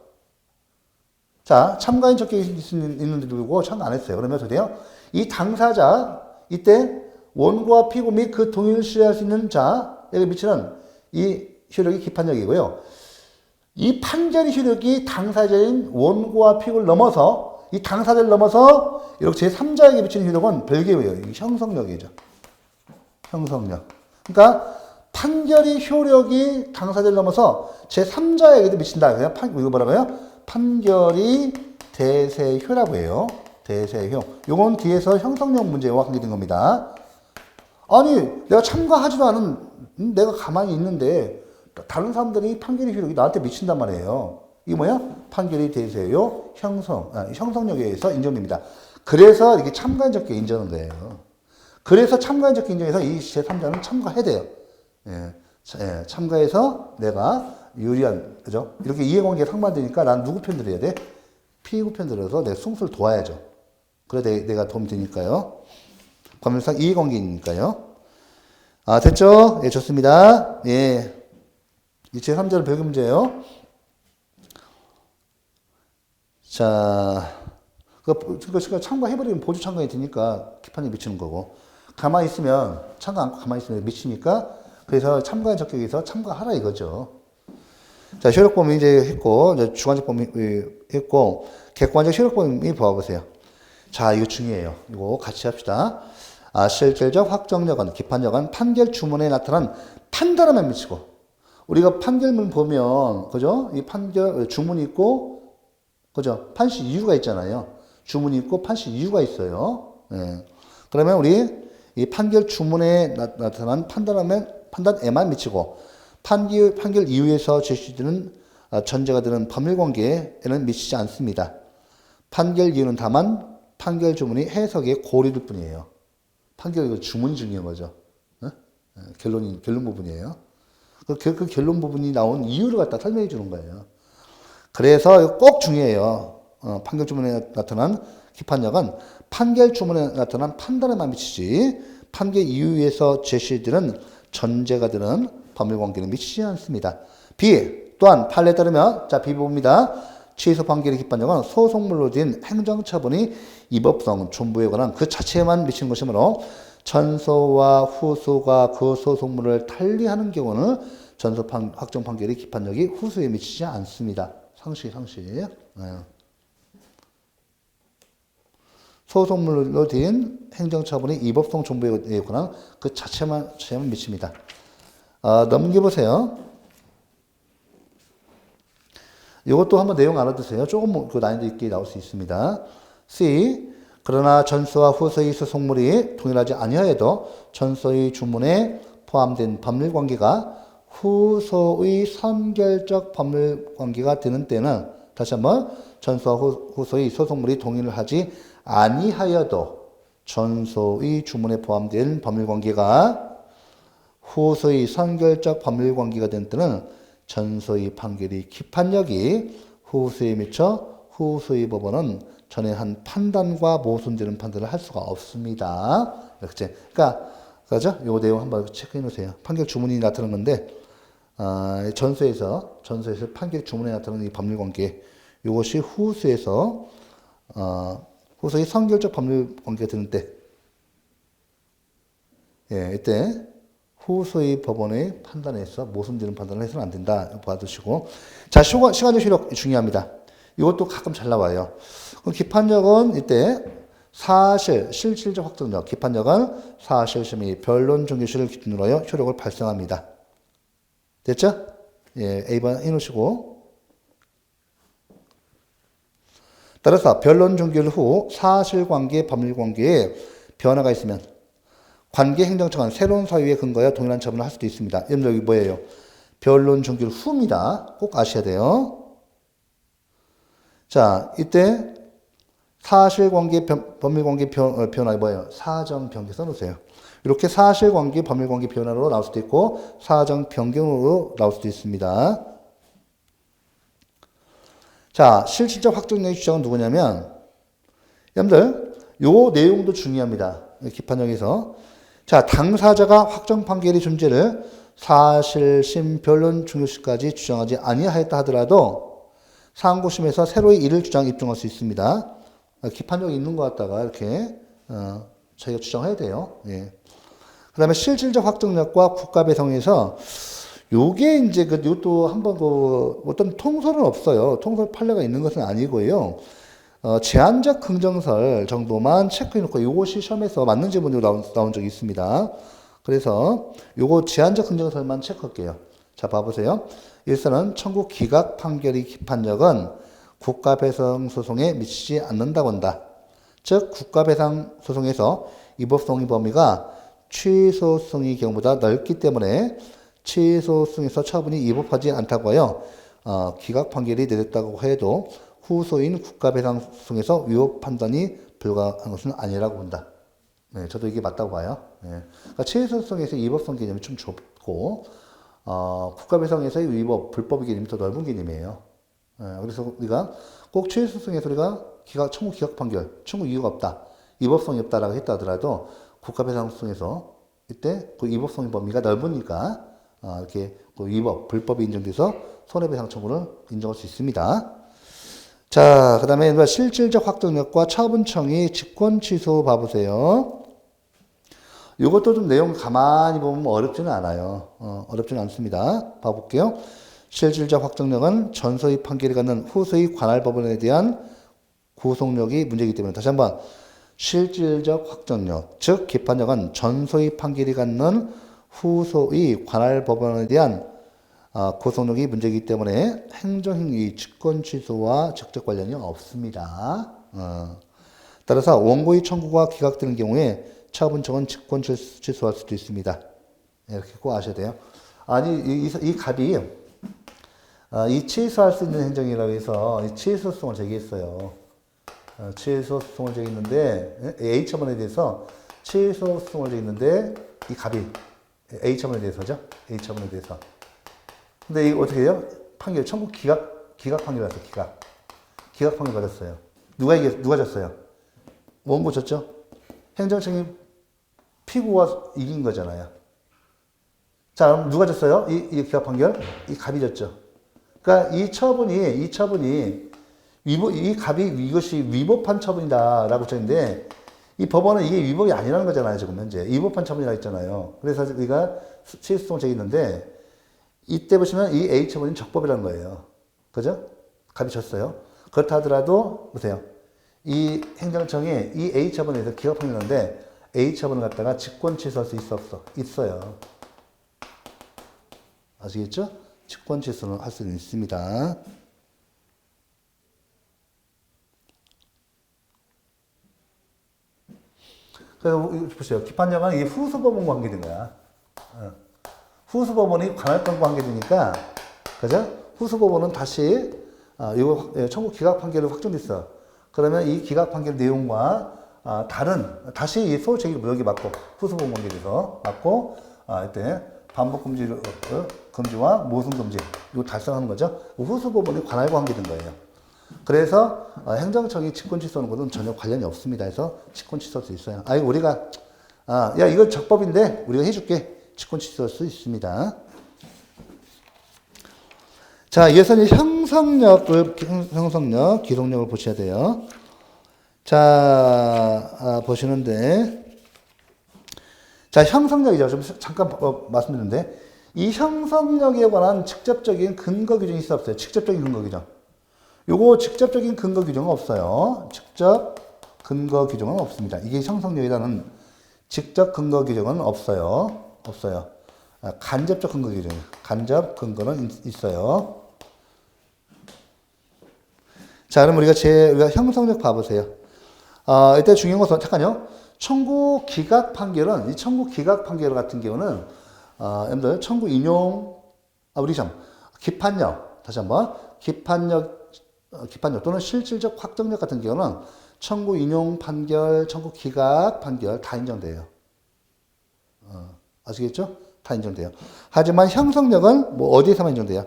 자, 참가인 적격이 있는데도 불구하고 참가 안 했어요. 그러면 어떻게 돼요? 이 당사자, 이때 원고와 피고 및 그 동의를 수여할 수 있는 자에게 미치는 이 효력이 기판력이고요. 이 판결의 효력이 당사자인 원고와 피고를 넘어서 이 당사자를 넘어서 이렇게 제3자에게 미치는 효력은 별개예요. 형성력이죠. 형성력. 그러니까 판결의 효력이 당사자를 넘어서 제3자에게도 미친다. 그냥 이거 뭐라고요? 판결이 대세효라고 해요. 대세효. 요건 뒤에서 형성력 문제와 관계된 겁니다. 아니, 내가 참가하지도 않은, 내가 가만히 있는데, 다른 사람들이 판결의 효력이 나한테 미친단 말이에요. 이게 뭐야? 판결이 대세효, 형성력에 의해서 인정됩니다. 그래서 이렇게 참가인 적격 인정한 거예요. 그래서 참가인 적격 인정해서 이 제3자는 참가해야 돼요. 참가해서 내가 유리한, 그죠? 이렇게 이해관계가 상반되니까 난 누구 편 들어야 돼? 피고 편 들어서 내 승수를 도와야죠. 그래 내가 도움이 되니까요. 법률상 이해관계이니까요. 아, 됐죠? 예, 좋습니다. 예. 이 제3자는 별개 문제예요. 자, 그러니까 참가해버리면 보조 참가이 되니까 기판이 미치는 거고. 가만히 있으면, 참가 않고 가만히 있으면 미치니까, 그래서 참가의 적격에서 참가하라 이거죠. 자, 효력 범위 이제 했고, 이제 주관적 범위 했고, 객관적 효력 범위 봐보세요. 자, 이거 중요해요. 이거 같이 합시다. 아, 실질적 확정력은, 기판력은 판결 주문에 나타난 판단에만 미치고, 우리가 판결문 보면, 그죠? 이 판결, 주문이 있고, 그죠? 판시 이유가 있잖아요. 주문이 있고, 판시 이유가 있어요. 예. 그러면 우리 이 판결 주문에 나타난 판단에만 미치고, 판결 이유에서 제시되는 전제가 되는 법률관계에는 미치지 않습니다. 판결 이유는 다만 판결 주문이 해석의 고리일 뿐이에요. 판결 주문이 중요한 거죠. 어? 결론 부분이에요. 그 결론 부분이 나온 이유를 갖다 설명해 주는 거예요. 그래서 꼭 중요해요. 판결 주문에 나타난 기판력은 판결 주문에 나타난 판단에만 미치지 판결 이유에서 제시되는 전제가 되는 법률관계는 미치지 않습니다. B. 또한 판례에 따르면 자 B 부분입니다. 취소 판결의 기판력은 소송물로 된 행정처분이 위법성, 존부에 관한 그 자체에만 미치는 것이므로 전소와 후소가 그 소송물을 달리하는 경우는 전소 확정 판결의 기판력이 후소에 미치지 않습니다. 상식. 소송물로 된 행정처분이 위법성, 존부에 관한 그 자체만 미칩니다. 넘겨보세요. 이것도 한번 내용 알아두세요. 조금 그 난이도 있게 나올 수 있습니다. C. 그러나 전소와 후소의 소송물이 동일하지 아니하여도 전소의 주문에 포함된 법률관계가 후소의 선결적 법률관계가 되는 때는 다시 한번 전소와 후소의 소송물이 동일하지 아니하여도 전소의 주문에 포함된 법률관계가 후소의 선결적 법률관계가 된 때는 전소의 판결이 기판력이 후소에 미쳐 후소의 법원은 전에 한 판단과 모순되는 판단을 할 수가 없습니다. 이렇게. 그러니까 그죠? 요 내용 한번 체크해 놓으세요. 판결 주문이 나타난 건데 전소에서 판결 주문에 나타나는 이 법률관계 이것이 후소에서 후소의 선결적 법률관계가 되는 때 이때 후소의 법원의 판단에서 모순되는 판단을 해서는 안 된다. 봐두시고. 자, 시간적 효력 중요합니다. 이것도 가끔 잘 나와요. 그럼 기판력은 이때 실질적 확정력. 기판력은 사실심의 변론 종결시를 기준으로 하여 효력을 발생합니다. 됐죠? 예, A번 해놓으시고. 따라서 변론 종결 후 사실관계, 법률관계에 변화가 있으면 관계 행정처는 새로운 사유에 근거하여 동일한 처분을 할 수도 있습니다. 여기 뭐예요? 변론 종결 후입니다. 꼭 아셔야 돼요. 자, 이때 사실관계, 법률관계 변화가 뭐예요? 사정 변경 써놓으세요. 이렇게 사실관계, 법률관계 변화로 나올 수도 있고 사정 변경으로 나올 수도 있습니다. 자, 실질적 확정력의 주장은 누구냐면 여러분들 요 내용도 중요합니다. 기판력에서 자, 당사자가 확정 판결의 존재를 사실심 변론 종결시까지 주장하지 아니하였다 하더라도 상고심에서 새로이 이를 주장 입증할 수 있습니다. 기판력이 있는 것 같다가 이렇게 저희가 주장해야 돼요. 예. 그 다음에 실질적 확정력과 국가배성에서 요게 이제 요것도 한번 어떤 통설은 없어요. 통설 판례가 있는 것은 아니고요. 제한적 긍정설 정도만 체크해놓고 요것이 시험에서 맞는 지문으로 나온 적이 있습니다. 그래서 요거 제한적 긍정설만 체크할게요. 자, 봐보세요. 일선은 청구 기각 판결의 기판력은 국가배상 소송에 미치지 않는다고 한다. 즉 국가배상 소송에서 위법성의 범위가 취소성의 경우보다 넓기 때문에 취소성에서 처분이 위법하지 않다고 하여 기각 판결이 내렸다고 해도 후소인 국가배상 소송에서 위법 판단이 불가한 것은 아니라고 본다. 네, 저도 이게 맞다고 봐요. 네. 그러니까 취소성에서 위법성 개념이 좀 좁고 국가배상에서의 위법, 불법의 개념이 더 넓은 개념이에요. 네, 그래서 우리가 꼭 취소성에서 우리가 청구 기각 판결, 청구 이유가 없다, 위법성이 없다라고 했다 하더라도 국가배상소송에서 이때 그 위법성의 범위가 넓으니까 이렇게 그 위법, 불법이 인정돼서 손해배상 청구를 인정할 수 있습니다. 자, 그 다음에 실질적 확정력과 처분청의 직권 취소 봐보세요. 이것도 좀 내용 가만히 보면 어렵지는 않아요. 어렵지는 않습니다. 봐볼게요. 실질적 확정력은 전소의 판결이 갖는 후소의 관할 법원에 대한 구속력이 문제이기 때문에 다시 한번 실질적 확정력, 즉 기판력은 전소의 판결이 갖는 후소의 관할 법원에 대한 구속력이 문제이기 때문에 행정행위 직권 취소와 직접 관련이 없습니다. 따라서 원고의 청구가 기각되는 경우에 처분청은 직권 취소할 수도 있습니다. 이렇게 꼭 아셔야 돼요. 아니 이 갑이 이 취소할 수 있는 행정이라고 해서 이 취소소송을 제기했어요. 취소소송을 제기했는데 A처분에 대해서 취소소송을 제기했는데 이 갑이 A처분에 대해서죠. A처분에 대해서. 근데 이거 어떻게 해요? 판결 청구 기각 판결 받았어요. 기각 판결 받았어요. 누가 졌어요? 원고 졌죠? 행정청이 피고가 이긴 거잖아요. 자, 그럼 누가 졌어요? 이 기각 판결? 이 갑이 졌죠. 그러니까 이 처분이 이 갑이 이것이 위법한 처분이다라고 했는데 이 법원은 이게 위법이 아니라는 거잖아요. 지금 현재 위법한 처분이라고 했잖아요. 그래서 우리가 취소소송 제기했는데 이때 보시면 이 A 처분이 적법이라는 거예요. 그죠? 갑이 졌어요. 그렇다 하더라도 보세요. 이 행정청이 이 A 처분에 대해서 기각 판결인데 A 처분을 갖다가 직권 취소할 수 있어 없어? 있어요. 아시겠죠? 직권 취소는 할 수는 있습니다. 그래서 보세요. 기판력은 이게 후수법원과 관계된 거야. 후수법원이 관할권과 관계되니까, 그죠? 후수법원은 다시 이거 청구 기각 판결을 확정됐어. 그러면 이 기각 판결 내용과 다시 이 소호 제기 무효기 맞고 후수법원 관계돼서 맞고 이때 반복 금지와 모순 금지 이거 달성하는 거죠. 후수법원이 관할과 관계된 거예요. 그래서 행정청이 직권 취소하는 것은 전혀 관련이 없습니다. 해서 직권 취소할 수 있어요. 우리가 야 이거 적법인데 우리가 해줄게. 직권 취소할 수 있습니다. 자, 예선이 형성력, 기록력을 보셔야 돼요. 자, 보시는데, 자, 형성력이죠. 좀 잠깐 말씀드렸는데, 이 형성력에 관한 직접적인 근거 규정이 있어 없어요? 직접적인 근거 규정. 요거 직접적인 근거 규정은 없어요. 직접 근거 규정은 없습니다. 이게 형성력이라는 직접 근거 규정은 없어요. 간접적 근거 규정. 간접 근거는 있어요. 자, 그럼 우리가 형성력 봐보세요. 이때 중요한 것은, 잠깐요. 청구 기각 판결은, 이 청구 기각 판결 같은 경우는, 여러분들, 청구 인용, 기판력, 다시 한번, 기판력 또는 실질적 확정력 같은 경우는 청구 인용 판결, 청구 기각 판결 다 인정돼요. 아시겠죠? 다 인정돼요. 하지만 형성력은 어디에서만 인정돼요?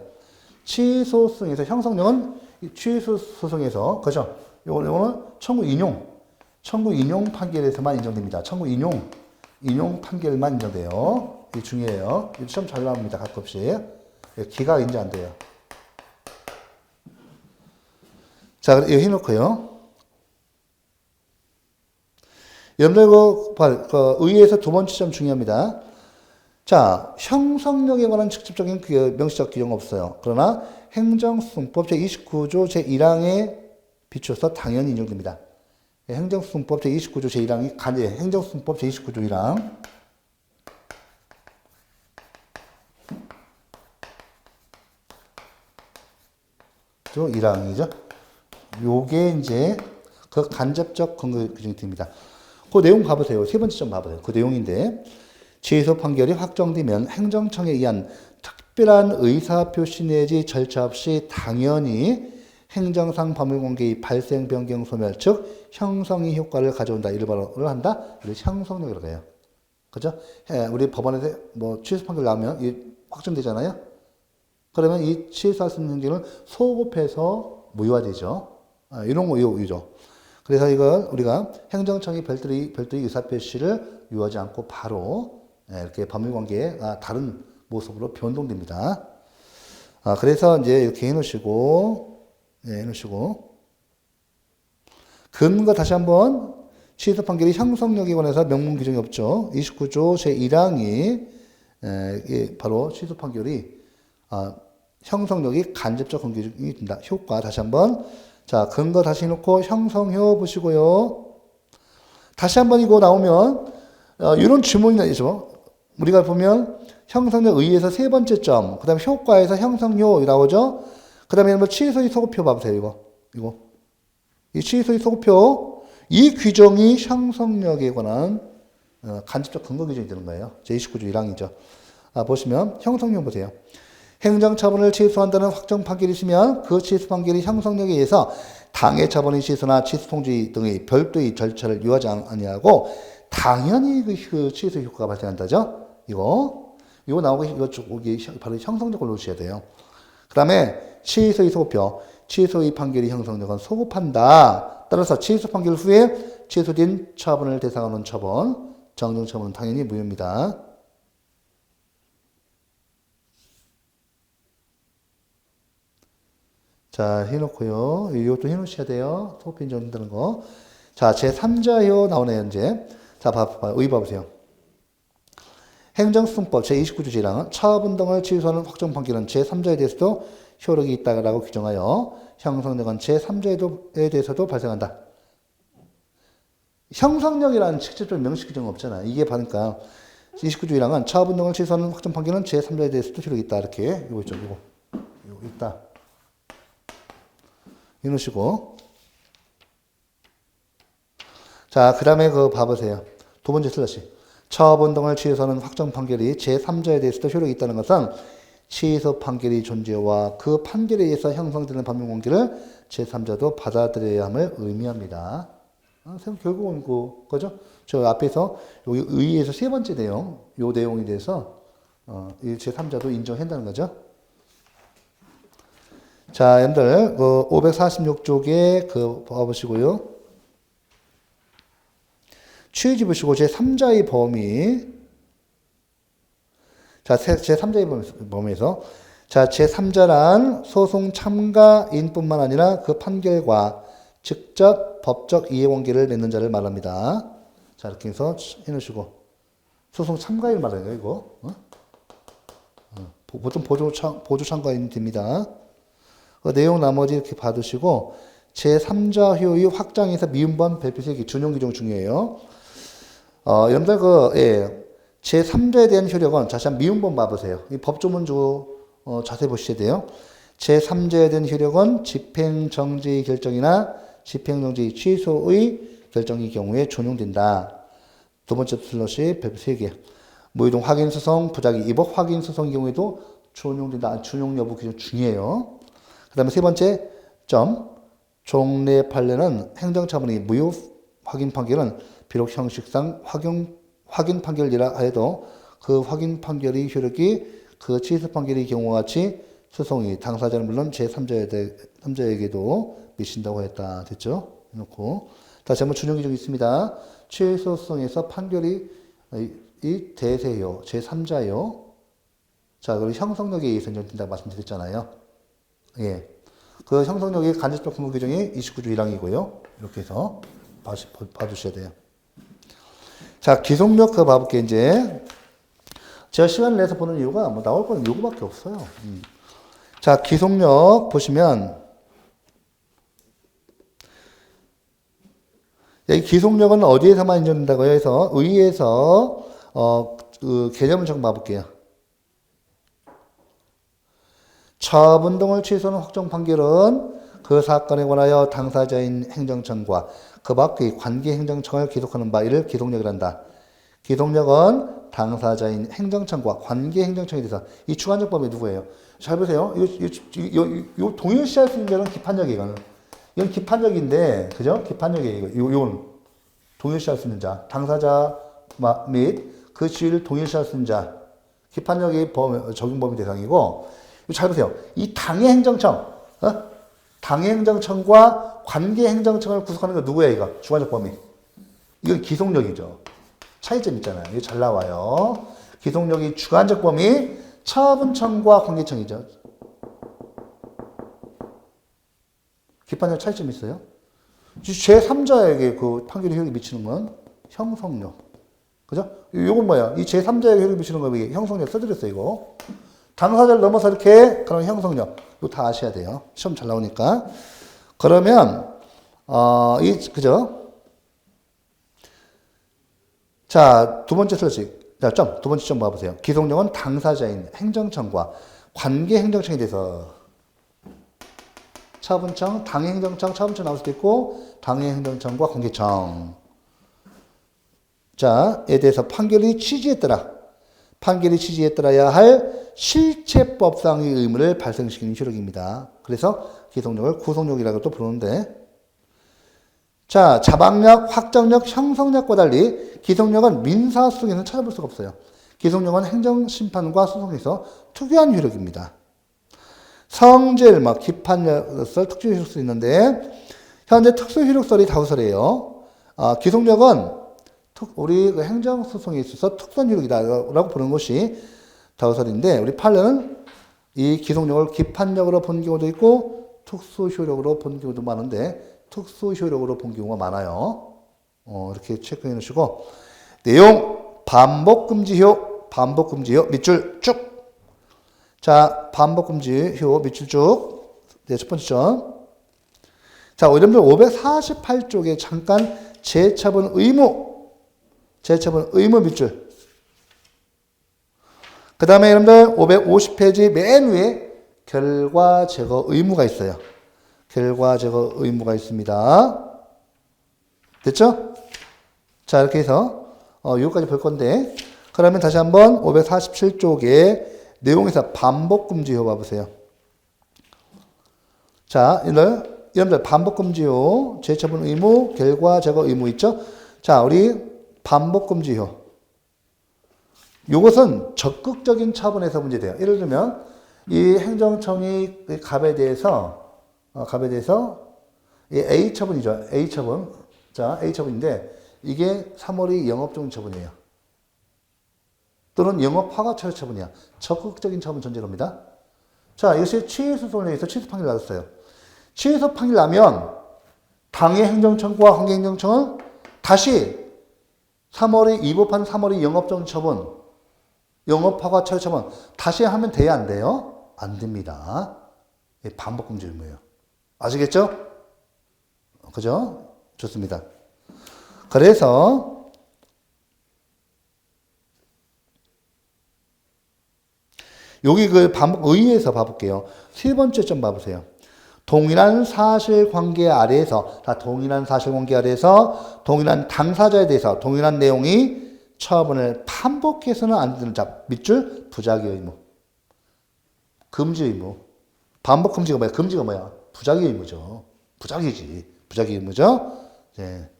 취소소송에서 형성력은 취소소송에서 그죠? 요거는 청구 인용 판결에서만 인정됩니다. 청구 인용 판결만 인정돼요. 이게 중요해요. 이 시험 잘 나옵니다. 가끔씩. 기각 인정 안 돼요. 자, 이거 해놓고요. 여러분들 그 의의에서 두 번째 점 중요합니다. 자, 형성력에 관한 직접적인 명시적 규정은 없어요. 그러나 행정수송법 제29조 제1항에 비추어서 당연히 인정됩니다. 행정수송법 제29조 제1항이 행정수송법 제29조 1항. 조 1항이죠. 요게 이제 그 간접적 근거 규정이 됩니다. 그 내용 봐보세요. 세 번째 점 봐보세요. 그 내용인데, 취소 판결이 확정되면 행정청에 의한 특별한 의사표시 내지 절차 없이 당연히 행정상 법률관계의 발생, 변경, 소멸, 즉 형성의 효과를 가져온다. 이를 한다. 이를 형성력이라고 해요. 그죠? 우리 법원에서 뭐 취소 판결 나오면 확정되잖아요. 그러면 이 취소할 수 있는 행정을 소급해서 무효화되죠. 이런 거 유죠. 그래서 이걸 우리가 행정청이 별도의 의사표시를 유하지 않고 바로 이렇게 법률관계가 다른 모습으로 변동됩니다. 그래서 이제 이렇게 해놓으시고, 근거 다시 한번 취소 판결이 형성력에 관해서 명문 규정이 없죠. 29조 제1항이 바로 취소 판결이 형성력이 간접적 근거이 된다. 효과 다시 한번. 자, 근거 다시 놓고 형성효 보시고요. 다시 한번 이거 나오면 이런 주문이 나죠. 우리가 보면 형성력 의의에서 세 번째 점, 그 다음에 효과에서 형성효 나오죠. 그 다음에 뭐 취소의 소급표 봐보세요. 이거. 이 취소의 소급표, 이 규정이 형성력에 관한 간접적 근거 규정이 되는 거예요. 제29조 1항이죠. 보시면 형성효 보세요. 행정처분을 취소한다는 확정 판결이 있으면 그 취소 판결이 형성력에 의해서 당해 처분의 취소나 취소 통지 등의 별도의 절차를 유하지 아니하고 당연히 그 취소 효과가 발생한다죠. 이거 나오고 이거 바로 형성력을 놓으셔야 돼요. 그 다음에 취소의 소급표, 취소의 판결이 형성력은 소급한다. 따라서 취소 판결 후에 취소된 처분을 대상하는 처분, 정정 처분은 당연히 무효입니다. 자, 해놓고요. 이것도 해놓으셔야 돼요. 소급 인정된다는 거. 자, 제3자효 나오네요, 이제. 자, 의의 봐보세요. 행정수송법 제29조 제1항은 차업운 등을 취소하는 확정 판결은 제3자에 대해서도 효력이 있다라고 규정하여 형성력은 제3자에 대해서도 발생한다. 형성력이라는 직접적 명시 규정은 없잖아. 이게 그러니까 29조 1항은 차업운 등을 취소하는 확정 판결은 제3자에 대해서도 효력이 있다. 이렇게 이거 있죠. 이거 있다. 이러시고. 자, 그 다음에 그거 봐보세요. 두 번째 슬러시. 처분 등을 취소하는 확정 판결이 제3자에 대해서도 효력이 있다는 것은 취소 판결의 존재와 그 판결에 의해서 형성되는 법률관계를 제3자도 받아들여야 함을 의미합니다. 결국은 그거죠? 저 앞에서 여기 의의에서 세 번째 내용, 요 내용에 대해서 이 제3자도 인정한다는 거죠. 자, 여러분들, 546쪽에 봐보시고요. 취지 보시고, 제3자의 범위. 자, 제3자의 범위에서. 자, 제3자란 소송 참가인 뿐만 아니라 그 판결과 직접 법적 이해관계를 맺는 자를 말합니다. 자, 이렇게 해서 해놓으시고. 소송 참가인 말이에요, 이거. 보통 보조 참가인 됩니다. 그 내용 나머지 이렇게 받으시고, 제3자 효의 확장에서 미음번 별표세기 준용 규정 중요해요. 여러분들 제3자에 대한 효력은 다시 한번 미음번 봐보세요. 이 법조문 자세히 보셔야 돼요. 제3자에 대한 효력은 집행정지 결정이나 집행정지 취소의 결정의 경우에 준용된다. 두 번째 슬롯이 별표 3개. 무이동 확인소송, 부작위 위법 확인소송의 경우에도 준용된다. 준용 여부 규정 중요해요. 그 다음에 세 번째 점, 종래 판례는 행정처분의 무효 확인 판결은 비록 형식상 확인 판결이라 하여도 그 확인 판결의 효력이 그 취소 판결의 경우와 같이 소송이 당사자는 물론 제3자에게도 미친다고 했다. 됐죠? 해놓고 다시 한번 준용 규정이 있습니다. 취소 소송에서 판결이 이 대세요, 제3자요. 자, 그리고 형성력에 의해서 인정된다고 말씀드렸잖아요. 예. 그 형성력의 간접적 분모 규정이 29조 1항이고요. 이렇게 해서 봐주셔야 돼요. 자, 기속력 그거 봐볼게요, 이제. 제가 시간을 내서 보는 이유가 뭐 나올 건 요거밖에 없어요. 자, 기속력 보시면, 이 기속력은 어디에서만 인정된다고 해서, 의의에서, 그 개념을 좀 봐볼게요. 처분동을 취소하는 확정 판결은 그 사건에 관하여 당사자인 행정청과 그 밖의 관계 행정청을 기속하는 바, 이를 기속력이란다. 기속력은 당사자인 행정청과 관계 행정청에 대해서 이 주관적 범위 누구예요? 잘 보세요. 요 동일시할 수 있는 자는 기판력이에요. 이건 기판력인데, 그죠? 기판력이에요. 이건 동일시할 수 있는 자, 당사자 및 그 지위를 동일시할 수 있는 자, 기판력이 적용 범위 대상이고, 잘 보세요. 이 당의 행정청, 당의 행정청과 관계 행정청을 구속하는 거 누구예요, 이거? 주관적 범위. 이건 기속력이죠. 차이점 있잖아요. 이거 잘 나와요. 기속력이 주관적 범위, 처분청과 관계청이죠. 기판력 차이점 있어요. 제3자에게 그 판결의 효력이 미치는 건 형성력. 그죠? 요건 뭐야? 이 제3자에게 효력이 미치는 거 형성력 써드렸어요, 이거. 당사자를 넘어서 이렇게, 그럼 형성력. 이거 다 아셔야 돼요. 시험 잘 나오니까. 그러면, 그죠? 자, 두 번째 설식. 자, 두 번째 점 봐보세요. 기속력은 당사자인 행정청과 관계 행정청에 대해서 처분청, 당해 행정청, 처분청 나올 수도 있고, 당해 행정청과 관계청. 자, 에 대해서 판결이 취지에 따라야 할 실체법상의 의무를 발생시키는 효력입니다. 그래서 기속력을 구속력이라고 또 부르는데, 자, 자방력, 확정력, 형성력과 달리 기속력은 민사소송에서는 찾아볼 수가 없어요. 기속력은 행정심판과 소송에서 특유한 효력입니다. 성질, 기판력설, 특수효력설이 있는데, 현재 특수효력설이 5설이에요. 기속력은 우리 행정소송에 있어서 특수한 효력이다라고 보는 것이 5설인데, 우리 판례는 이 기속력을 기판력으로 본 경우도 있고, 특수효력으로 본 경우도 많은데, 특수효력으로 본 경우가 많아요. 이렇게 체크해 놓으시고, 내용, 반복금지효 밑줄 쭉. 자, 반복금지효 밑줄 쭉. 네, 첫 번째 점. 자, 여러분들 548쪽에 잠깐 재처분 의무 밑줄. 그 다음에 여러분들 550페이지 맨 위에 결과 제거 의무가 있어요. 결과 제거 의무가 있습니다. 됐죠? 자, 이렇게 해서 여기까지 볼 건데, 그러면 다시 한번 547쪽에 내용에서 반복금지효 봐보세요. 자, 여러분들 반복금지효, 재처분 의무, 결과 제거 의무 있죠? 자, 우리 반복금지효. 이것은 적극적인 차원에서 문제돼요. 예를 들면 이 행정청이 갑에 대해서 이 A 처분이죠. A 처분. 자, A 처분인데 이게 3월이 영업정지 처분이에요. 또는 영업 허가 철회 처분이야. 적극적인 처분 전제로입니다. 자, 이것이 취소 소송에 의해서 취소 판결을 받았어요. 취소 판결 나면 당해 행정청과 관계행정청은 다시 3월이 위법한 3월이 영업정지 처분, 영업 허가 철회 처분 다시 하면 돼야 안 돼요? 안 됩니다. 반복금지 의무예요. 아시겠죠? 그죠? 좋습니다. 그래서 여기 그 반복 의의에서 봐볼게요. 세 번째 점 봐보세요. 동일한 사실관계 아래에서, 동일한 사실관계 아래에서 동일한 당사자에 대해서 동일한 내용이 처분을 반복해서는 안 되는 자, 밑줄 부작위 의무. 금지 의무. 반복 금지가 뭐야? 금지가 뭐야? 부작위 의무죠. 부작위지. 부작위 의무죠. 네.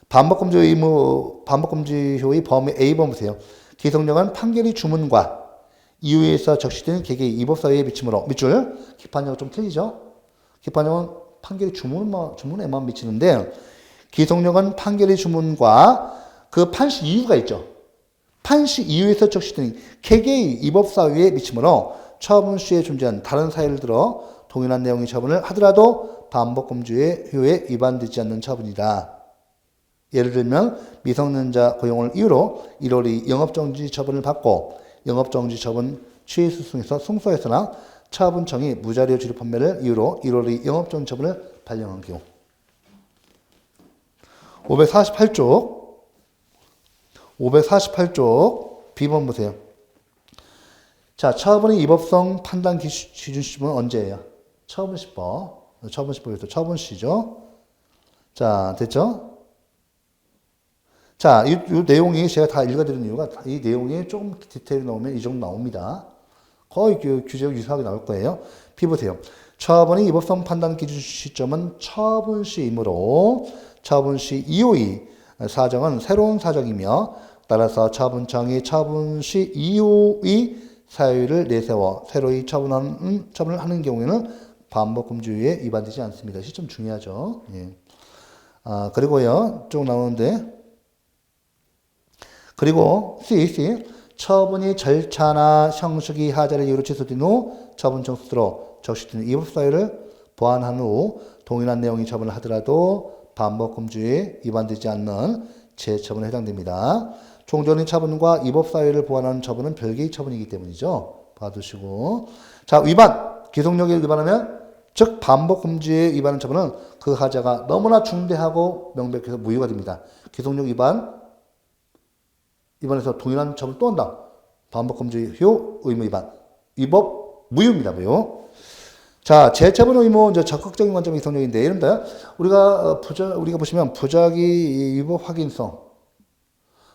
반복 금지 의무, 반복 금지효의 범위 A번 보세요. 기성력은 판결이 주문과 이유에서 적시된 개개의 이법 사유에 미치므로 밑줄. 기판력은 좀 틀리죠. 기판력은 판결이 주문에만 미치는데 기성력은 판결의 주문과 그 판시 이유가 있죠. 판시 이유에서 적시된 개개의 이법 사유에 미치므로 처분 시에 존재한 다른 사유를 들어 동일한 내용의 처분을 하더라도 반복금지의 효에 위반되지 않는 처분이다. 예를 들면 미성년자 고용을 이유로 1월이 영업정지 처분을 받고 영업정지 처분 취소승에서 승소했으나 처분청이 무자료 지급 판매를 이유로 1월이 영업정지 처분을 발령한 경우. 548쪽 B번 보세요. 자, 처분의 위법성 판단 기준 시점은 언제예요? 처분 시법. 처분 시법에서 처분 시죠. 자, 됐죠? 자, 이 내용이 제가 다 읽어드리는 이유가 이 내용이 조금 디테일이 나오면 이 정도 나옵니다. 거의 규제가 유사하게 나올 거예요. B 보세요. 처분의 위법성 판단 기준 시점은 처분 시이므로 처분 시 이후의 사정은 새로운 사정이며 따라서 처분청이 처분 시 이후의 사유를 내세워 새로이 처분을 하는 경우에는 반복금지에 위반되지 않습니다. 시점 중요하죠. 예. 그리고요, 쭉 나오는데, 그리고 C. 처분이 절차나 형식이 하자를 이유로 취소된 후 처분청 스스로 적시된 위법사유를 보완한 후 동일한 내용의 처분을 하더라도 반복금지에 위반되지 않는 재처분에 해당됩니다. 종전의 처분과 위법사유를 보완하는 처분은 별개의 처분이기 때문이죠. 봐두시고. 자, 위반. 기속력에 위반하면, 즉, 반복금지에 위반하는 처분은 그 하자가 너무나 중대하고 명백해서 무효가 됩니다. 기속력 위반해서 동일한 처분 또 한다. 반복금지 효 의무 위반. 위법 무효입니다. 무효. 자, 재처분 의무 이제 적극적인 관점이 기속력인데, 이런데 우리가 보시면 부작위 위법 확인성.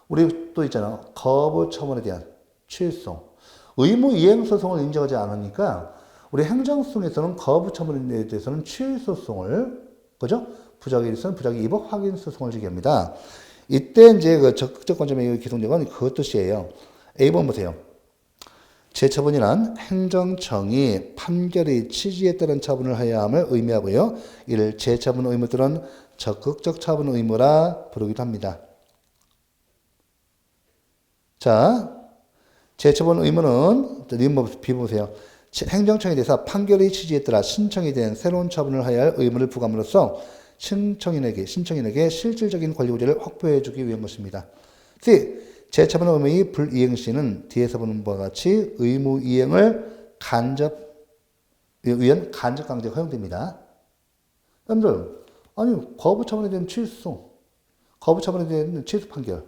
우리 또 있잖아. 거부 처분에 대한 취소. 의무 이행 소송을 인정하지 않으니까 우리 행정소송에서는 거부 처분에 대해서는 취소송을, 그죠? 부작위에 대해서는 부작위 위법 확인 소송을 제기합니다. 이때 이제 그 적극적 관점의 기속력은 그 뜻이에요. A번 보세요. 재처분이란 행정청이 판결의 취지에 따른 처분을 해야 함을 의미하고요. 이를 재처분 의무들은 적극적 처분 의무라 부르기도 합니다. 자, 재처분 의무는 B 보세요. 행정청에 대해서 판결의 취지에 따라 신청이 된 새로운 처분을 해야 할 의무를 부과함으로써 신청인에게 실질적인 권리 구제를 확보해 주기 위한 것입니다. C. 재처분 의무의 불이행 시는 뒤에서 보는 바와 같이 의무 이행을 위한 간접 강제가 허용됩니다. 여러분들, 아니 거부 처분에 대한 취소, 거부 처분에 대한 취소 판결,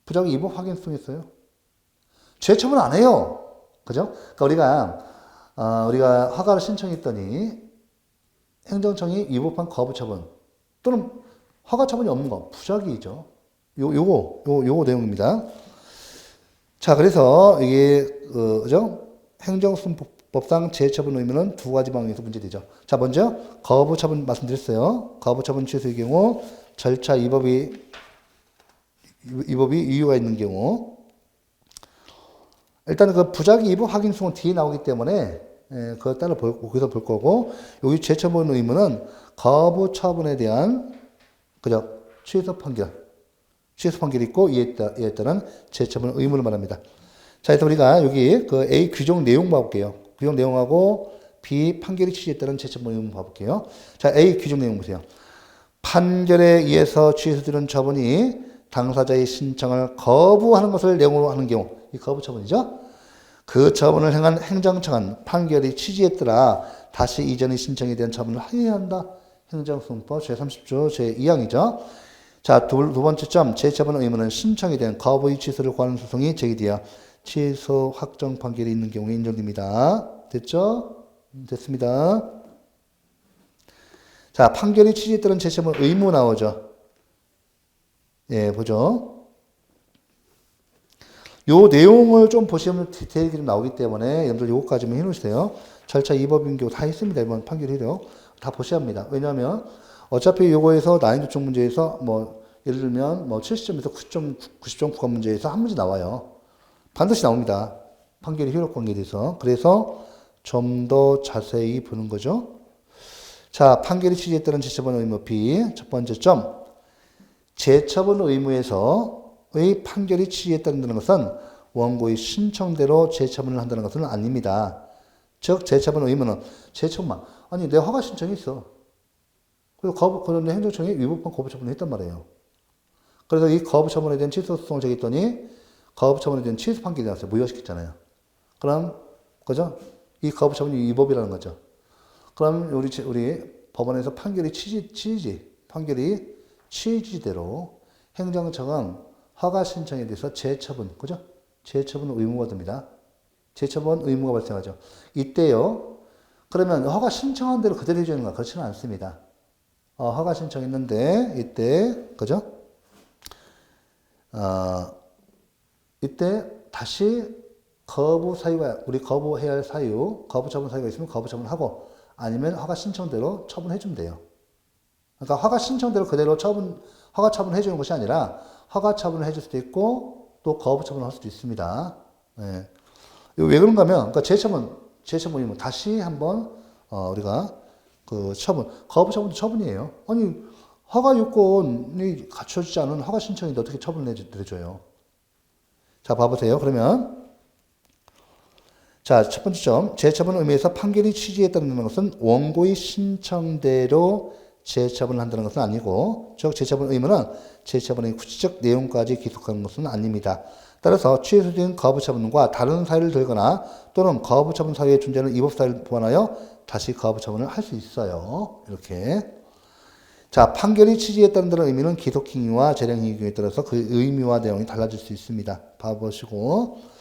부작위 위법 확인성 있어요. 재처분 안 해요. 그죠? 그러니까 우리가 허가를 신청했더니 행정청이 위법한 거부 처분 또는 허가 처분이 없는 거 부작위죠. 요거 내용입니다. 자, 그래서 이게 그죠? 행정소송법상 재처분 의무는 두 가지 방향에서 문제되죠. 자, 먼저 거부 처분 말씀드렸어요. 거부 처분 취소의 경우 절차 위법이 이유가 있는 경우, 일단 그 부작위 위법 확인성은 뒤에 나오기 때문에 그것 따라 거기서 볼 거고, 여기 재처분 의무는 거부 처분에 대한 그죠? 취소 판결이 있고 이에 따른 재처분 의무를 말합니다. 자, 일단 우리가 여기 그 A 규정 내용 봐볼게요. 규정 내용하고 B 판결의 취지에 따른 재처분 의무 봐볼게요. 자, A 규정 내용 보세요. 판결에 의해서 취소되는 처분이 당사자의 신청을 거부하는 것을 내용으로 하는 경우, 이 거부 처분이죠. 그 처분을 행한 행정청은 판결의 취지에 따라 다시 이전의 신청에 대한 처분을 해야 한다. 행정소송법 제30조 제2항이죠. 자, 두 번째 점, 재처분 의무는 신청에 대한 거부의 취소를 구하는 소송이 제기되어 취소 확정 판결이 있는 경우에 인정됩니다. 됐죠? 됐습니다. 자, 판결의 취지에 따른 재처분 의무 나오죠. 예, 보죠. 요 내용을 좀 보시면 디테일이 좀 나오기 때문에 여러분들 요거까지만 해놓으세요. 절차 위법인 경우 다 있습니다. 이번 판결 해요. 다 보셔야 합니다. 왜냐하면 어차피 요거에서 난이도 쪽 문제에서 뭐 예를 들면 뭐 70점에서 90점 구간 문제에서 한 문제 나와요. 반드시 나옵니다. 판결의 효력 관계에 대해서. 그래서 좀 더 자세히 보는 거죠. 자, 판결의 취지에 따른 재처분 의무 B. 첫 번째 점. 재처분 의무에서의 판결의 취지에 따른다는 것은 원고의 신청대로 재처분을 한다는 것은 아닙니다. 즉 재처분 의무는 재처분만. 아니 내 허가 신청이 있어. 그리고 그런데 행정청이 위법한 거부 처분을 했단 말이에요. 그래서 이 거부 처분에 대한 취소 소송을 제기했더니 거부 처분에 대한 취소 판결이 나왔어요. 무효시켰잖아요. 그럼 그죠? 이 거부 처분이 위법이라는 거죠. 그럼 우리 법원에서 판결이 취지대로 행정청은 허가 신청에 대해서 재처분, 그죠? 재처분 의무가 됩니다. 재처분 의무가 발생하죠. 이때요. 그러면 허가 신청한 대로 그대로 해주는가? 그렇지는 않습니다. 허가 신청했는데 이때 그죠? 이때 다시 우리 거부해야 할 사유, 거부 처분 사유가 있으면 거부 처분하고 아니면 허가 신청대로 처분해 주면 돼요. 그러니까 허가 신청대로 그대로 허가 처분해 주는 것이 아니라 허가 처분을 해 줄 수도 있고 또 거부 처분을 할 수도 있습니다. 네. 왜 그런가 하면 그러니까 재처분이면 다시 한번 우리가 그 거부 처분도 처분이에요. 아니 허가 요건이 갖춰지지 않은 허가 신청인데 어떻게 처분을 내줘요? 자, 봐보세요. 그러면 자, 첫 번째 점. 재처분 의미에서 판결이 취지했다는 것은 원고의 신청대로 재처분을 한다는 것은 아니고, 즉 재처분 의무는 재처분의 구체적 내용까지 기록하는 것은 아닙니다. 따라서 취소된 거부처분과 다른 사유를 들거나 또는 거부처분 사유에 존재하는 위법 사유를 보완하여 다시 거부처분을 할 수 있어요. 이렇게. 자, 판결이 취지했다는 데는 의미는 기속행위와 재량행위에 따라서 그 의미와 내용이 달라질 수 있습니다. 봐보시고.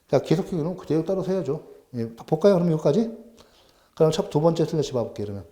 자, 기속행위는 그대로 따라서 해야죠. 예, 볼까요? 그럼 여기까지? 그럼 두 번째 슬래시 봐볼게요, 그러면.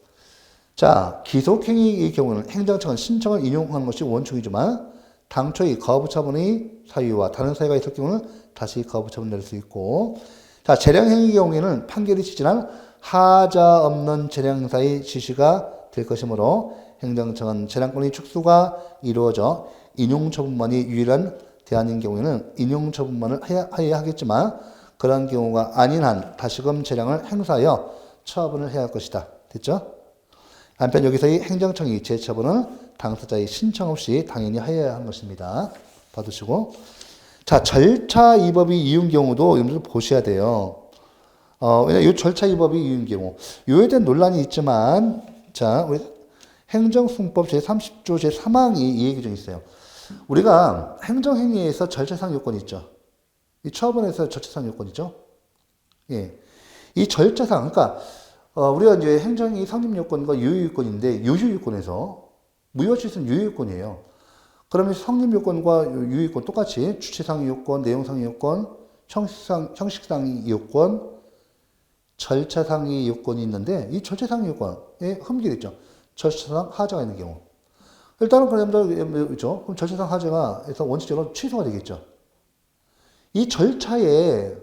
자, 기속행위의 경우는 행정청은 신청을 인용하는 것이 원칙이지만 당초의 거부처분의 사유와 다른 사유가 있을 경우는 다시 거부처분을 낼 수 있고, 자, 재량행위의 경우에는 판결이 취지한 하자 없는 재량사의 지시가 될 것이므로 행정청은 재량권의 축소가 이루어져 인용처분만이 유일한 대안인 경우에는 인용처분만을 해야 하겠지만 그런 경우가 아닌 한 다시금 재량을 행사하여 처분을 해야 할 것이다. 됐죠? 한편 여기서의 행정청이 재처분은 당사자의 신청 없이 당연히 해야 하는 것입니다. 받으시고. 자, 절차 위법이 이은 경우도 여러분들 보셔야 돼요. 왜냐면 이 절차 위법이 이은 경우. 요에 대한 논란이 있지만, 자, 우리 행정승법 제30조 제3항이 이 얘기 좀 있어요. 우리가 행정행위에서 절차상 요건이 있죠. 이 처분에서 절차상 요건이 있죠. 예. 이 절차상, 그러니까, 우리가 이제 행정행위 성립 요건과 유효 요건인데, 유효 요건에서, 무효취소는 유효 요건이에요. 그러면 성립 요건과 유효 요건 똑같이 주체상 요건, 내용상 요건, 형식상 요건, 절차상 요건이 있는데, 이 절차상 요건에 흠결이 있죠. 절차상 하자가 있는 경우. 일단은 그렇죠. 그럼 절차상 하자가에서 원칙적으로 취소가 되겠죠. 이 절차에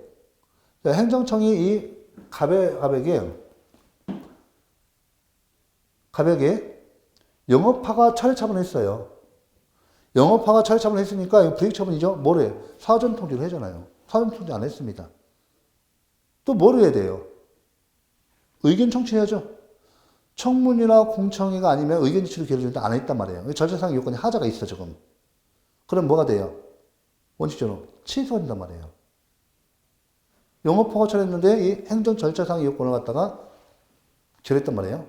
행정청이 이 가백에 영업화가 차례처분을 했어요. 영업화가 차례처분을 했으니까 이거 불이익처분이죠. 뭐래? 사전통지를 하잖아요. 사전통지 안 했습니다. 또 뭘 해야 돼요? 의견 청취해야죠. 청문이나 공청회가 아니면 의견 제출을 기다리는데 안 했단 말이에요. 절차상 요건이 하자가 있어, 지금. 그럼 뭐가 돼요? 원칙적으로 취소가 된단 말이에요. 영업허가 처리했는데 이 행정 절차상 요건을 갖다가 결했단 말이에요.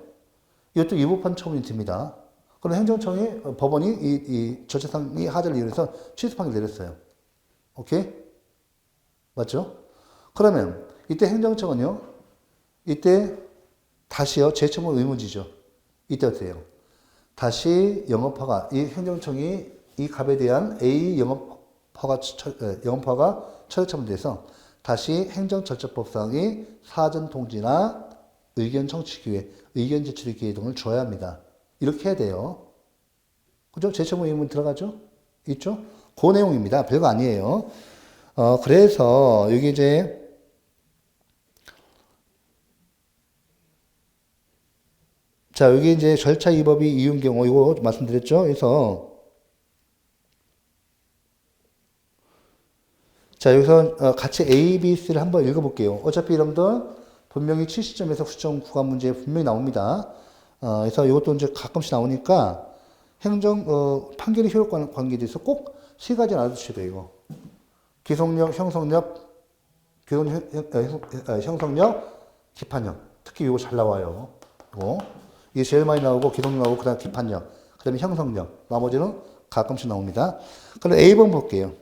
이것도 위법한 처분이 됩니다. 그럼 행정청이, 법원이 이 절차상의 하자를 이용해서 취소 판결을 내렸어요. 오케이? 맞죠? 그러면 이때 행정청은요, 이때 다시요, 재처분 의무지죠. 이때 어떻게 해요? 다시 영업허가, 이 행정청이 이 갑에 대한 A 영업허가 처리처분돼서 다시 행정절차법상의 사전통지나 의견 청취 기회, 의견 제출 기회 등을 줘야 합니다. 이렇게 해야 돼요. 그죠? 재처분 의무 들어가죠? 있죠? 그 내용입니다. 별거 아니에요. 그래서 여기 이제 자, 여기 이제 절차 위법이 이은 경우, 이거 말씀드렸죠? 그래서, 자, 여기서 같이 A, B, C를 한번 읽어볼게요. 어차피 여러분들 분명히 70점에서 9점 구간 문제 분명히 나옵니다. 그래서 이것도 이제 가끔씩 나오니까 판결의 효력과 관계에 대해서 꼭 세 가지 알아두셔야 돼요, 이거. 기속력, 형성력, 기판력. 특히 이거 잘 나와요. 이게 제일 많이 나오고 기동력 나오고 그다음 기판력. 그다음에 형성력. 나머지는 가끔씩 나옵니다. 그럼 A번 볼게요.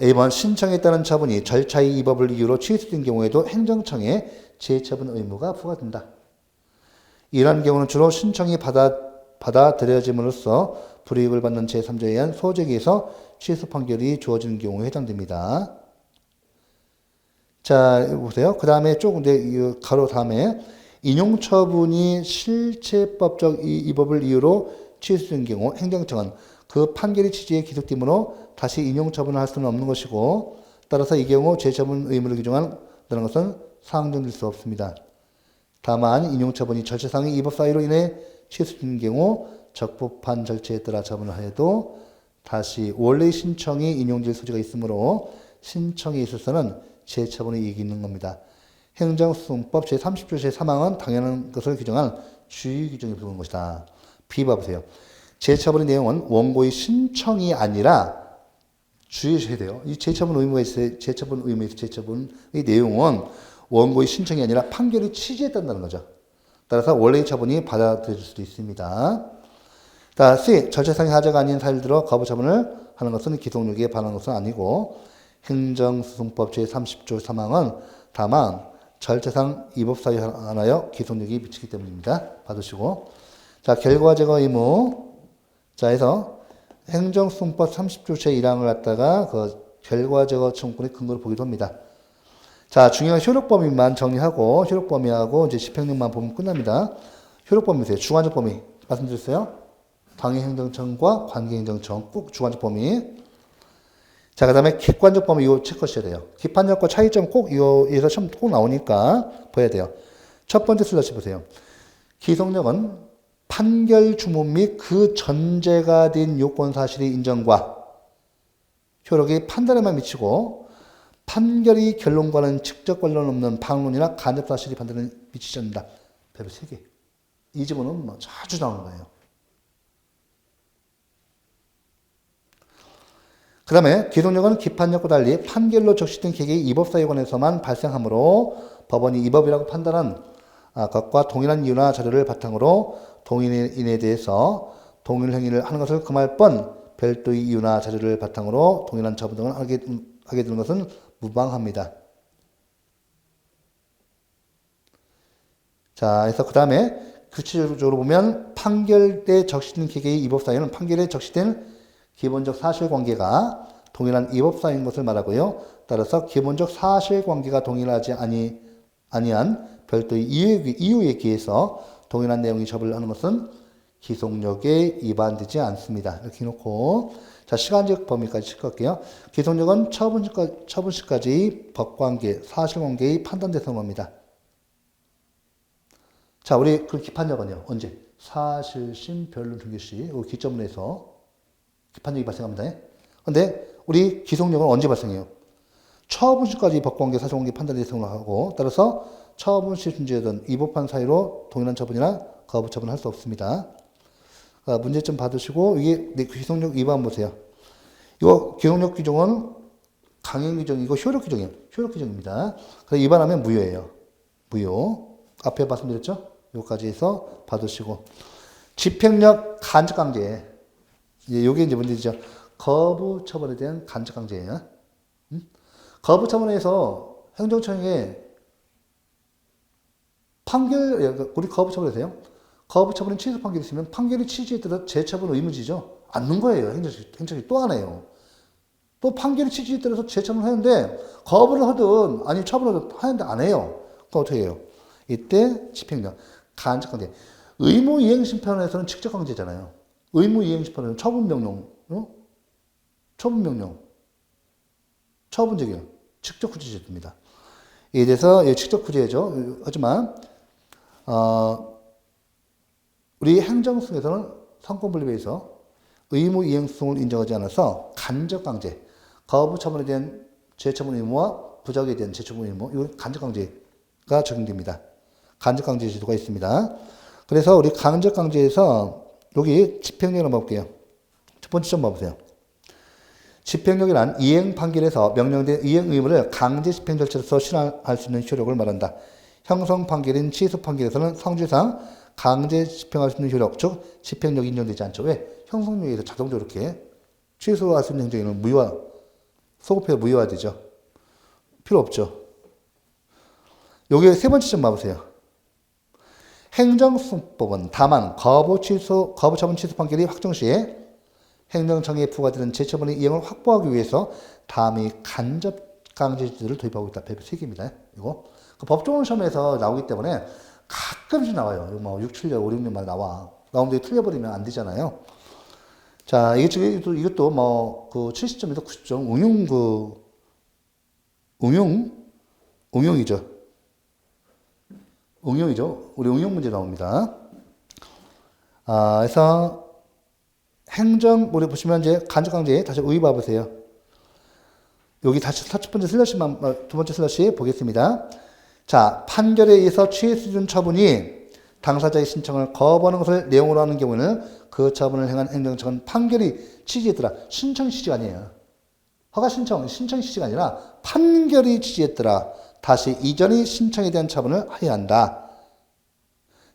A번 신청에 따른 처분이 절차의 위법을 이유로 취소된 경우에도 행정청에 재처분 의무가 부과된다. 이러한 경우는 주로 신청이 받아들여짐으로써 불이익을 받는 제3자에 의한 소재기에서 취소 판결이 주어지는 경우에 해당됩니다. 자, 보세요. 그 다음에 조금 이제 가로 다음에 인용처분이 실체법적 위법을 이유로 취소된 경우 행정청은 그 판결의 취지에 기속되므로 다시 인용처분을 할 수는 없는 것이고 따라서 이 경우 재처분 의무를 규정한다는 것은 상정될 수 없습니다. 다만 인용처분이 절차상의 위법 사유로 인해 취소된 경우 적법한 절차에 따라 처분을 하여도 다시 원래 신청이 인용될 소지가 있으므로 신청에 있어서는 재처분의 이익이 있는 겁니다. 행정소송법 제30조 제3항은 당연한 것을 규정한 주의 규정에 부응한 것이다. B 봐보세요. 재처분의 내용은 원고의 신청이 아니라 주의하셔야 돼요. 이 재처분 의무가 있어요. 재처분 의무에서 재처분의 내용은 원고의 신청이 아니라 판결의 취지에 따른다는 거죠. 따라서 원래의 처분이 받아들일 수도 있습니다. 자, C. 절차상의 하자가 아닌 사유를 들어 거부 처분을 하는 것은 기속력에 반하는 것은 아니고 행정소송법 제30조 3항은 다만 절차상 위법 사유에 한하여 기속력이 미치기 때문입니다. 받으시고 자, 결과 제거 의무 자, 해서 행정소송법 30조 제1항을 갖다가 그 결과 제거 청구권의 근거를 보기도 합니다. 자, 중요한 효력 범위만 정리하고 효력 범위하고 이제 집행력만 보면 끝납니다. 효력 범위세요. 주관적 범위 말씀드렸어요. 당해행정청과 관계행정청 꼭 주관적 범위. 자, 그 다음에 객관적 범위 이거 체크하셔야 돼요. 기판력과 차이점 꼭 이거에서 시험 꼭 나오니까 봐야 돼요. 첫 번째 슬러시 보세요. 기속력은 판결 주문 및 그 전제가 된 요건 사실의 인정과 효력이 판단에만 미치고 판결의 결론과는 직접 관련 없는 방론이나 간접 사실이 판단에 미치지 않는다. 배로 3개. 이 지문은 뭐 자주 나오는 거예요. 그 다음에 기속력은 기판력과 달리 판결로 적시된 계획의 위법사유에 관해서만 발생하므로 법원이 위법이라고 판단한 것과 동일한 이유나 자료를 바탕으로 동일인에 대해서 동일 행위를 하는 것을 금할 뿐 별도의 이유나 자료를 바탕으로 동일한 처분 등을 하게 되는 것은 무방합니다. 자, 그래서 그 다음에 구체적으로 보면 판결 때 적시된 계획의 위법사유는 판결에 적시된 기본적 사실관계가 동일한 위법사유인 것을 말하고요. 따라서 기본적 사실관계가 동일하지 아니한 별도의 이유에 기해서 동일한 내용이 처벌을 하는 것은 기속력에 위반되지 않습니다. 이렇게 해놓고 자, 시간적 범위까지 체크할게요. 기속력은 처분 시까지 법관계, 사실관계의 판단 대상입니다. 자, 우리 그 기판력은요. 언제? 사실심, 변론, 중개시 기점을 해서 기판력이 발생합니다. 그런데 우리 기속력은 언제 발생해요? 처분 시까지 법관계, 사실관계 판단 대상으로 하고 따라서 처분 시 존재하던 위법한 사유로 동일한 처분이나 거부 처분을 할 수 없습니다. 문제점 받으시고 이게 기속력 위반 보세요. 이거 기속력 규정은 강행 규정이고 효력 규정이에요. 효력 규정입니다. 그래서 위반하면 무효예요. 무효. 앞에 말씀드렸죠? 여기까지 해서 받으시고 집행력 간접 강제. 이게 이제 문제죠. 거부 처분에 대한 간접 강제예요. 거부 처분에서 행정청에 판결, 우리 거부 처분하세요. 거부 처분은 취소 판결이 있으면 판결의 취지에 따라 재처분 의무지죠. 않는 거예요. 행정청이 또 하네요. 또 판결의 취지에 따라서 재처분을 하는데 거부를 하든 아니면 처분을 하는데 안 해요. 그럼 어떻게 해요? 이때 집행력, 간접 강제. 의무 이행 심판에서는 직접 강제잖아요. 의무 이행 심판은 처분 명령, 처분 명령, 처분 재결, 직접 구제제도입니다. 이에 대해서 직접 구제죠. 하지만 우리 행정소송에서는 상권분립에서 의무 이행소송을 인정하지 않아서 간접 강제, 거부 처분에 대한 재처분 의무와 부적에 대한 재처분 의무, 이 간접 강제가 적용됩니다. 간접 강제 제도가 있습니다. 그래서 우리 간접 강제에서 여기 집행력을 봐볼게요. 첫 번째 점 봐보세요. 집행력이란 이행 판결에서 명령된 이행 의무를 강제 집행 절차로서 실행할 수 있는 효력을 말한다. 형성 판결인 취소 판결에서는 성질상 강제 집행할 수 있는 효력, 즉 집행력이 인정되지 않죠. 왜? 형성력에서 자동적으로 이렇게 취소할 수 있는 행정에는 무효화, 소급해서 무효화되죠. 필요 없죠. 여기 세 번째 점 봐보세요. 행정수법은 다만 거부 처분 취소 판결이 확정 시에 행정청에 부과되는 재처분의 이행을 확보하기 위해서 다음의 간접 강제죄를 도입하고 있다. 배분 3개입니다. 이거 그 법조원 시험에서 나오기 때문에 가끔씩 나와요. 뭐 6, 7년, 5, 6년만 나와. 나오는데 틀려버리면 안 되잖아요. 자, 이것도 뭐 그 70점에서 90점 응용이죠. 우리 응용 문제 나옵니다. 그래서 우리 보시면 이제 간접강제 다시 의의 봐보세요. 여기 다시 첫 번째 슬러시만, 두 번째 슬러시 보겠습니다. 자, 판결에 의해서 취소된 처분이 당사자의 신청을 거부하는 것을 내용으로 하는 경우에는 그 처분을 행한 행정청은 판결이 취지했더라. 신청 취지가 아니에요. 허가 신청이 취지가 아니라 판결이 취지했더라. 다시 이전의 신청에 대한 처분을 해야 한다.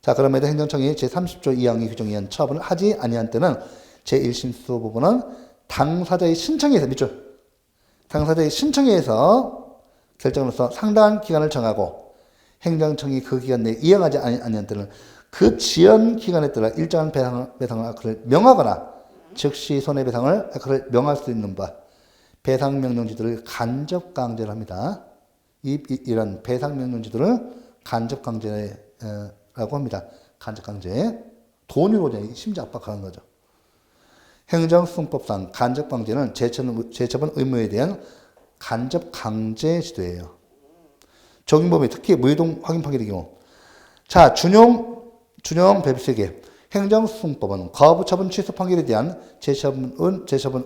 자, 그럼에도 행정청이 제30조 2항의 규정에 의한 처분을 하지 아니한 때는 제1심수부분은 당사자의 신청에 의해서 밑줄 당사자의 신청에 의해서 결정으로서 상당한 기간을 정하고 행정청이 그 기간 내에 이행하지 아니한 때는 그 지연 기간에 따라 일정한 배상을 악화를 명하거나 즉시 손해배상을 악화를 명할 수 있는 바 배상명령지들을 간접강제를 합니다. 이런 배상명령지들을 간접강제라고 합니다. 간접강제. 돈으로 심지 압박하는 거죠. 행정수법상 간접강제는 재처분 의무에 대한 간접강제 시도예요. 적용범위 특히 무효동 확인 판결의 경우. 자, 준용 배분 3개. 행정수법은 거부처분 취소 판결에 대한 재처분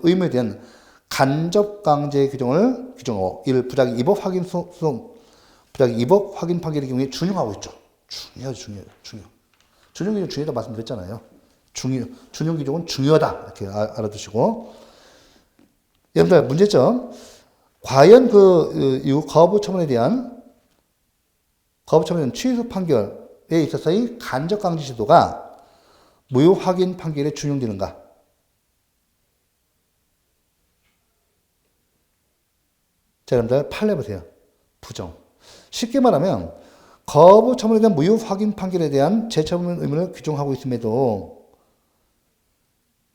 의무에 대한 간접강제 규정을 규정하고 이를 부작위 위법 확인 부작위 위법 확인 판결의 경우에 준용하고 있죠. 중요해요. 준용 규정 중요하다 말씀드렸잖아요. 준용 규정은 중요하다 이렇게 알아두시고. 여러분들 문제점. 과연 이 거부 처분에 대한 취소 판결에 있어서의 간접 강제 시도가 무효 확인 판결에 준용되는가? 자, 여러분들 판례 보세요. 부정. 쉽게 말하면 거부 처분에 대한 무효 확인 판결에 대한 재처분 의무를 규정하고 있음에도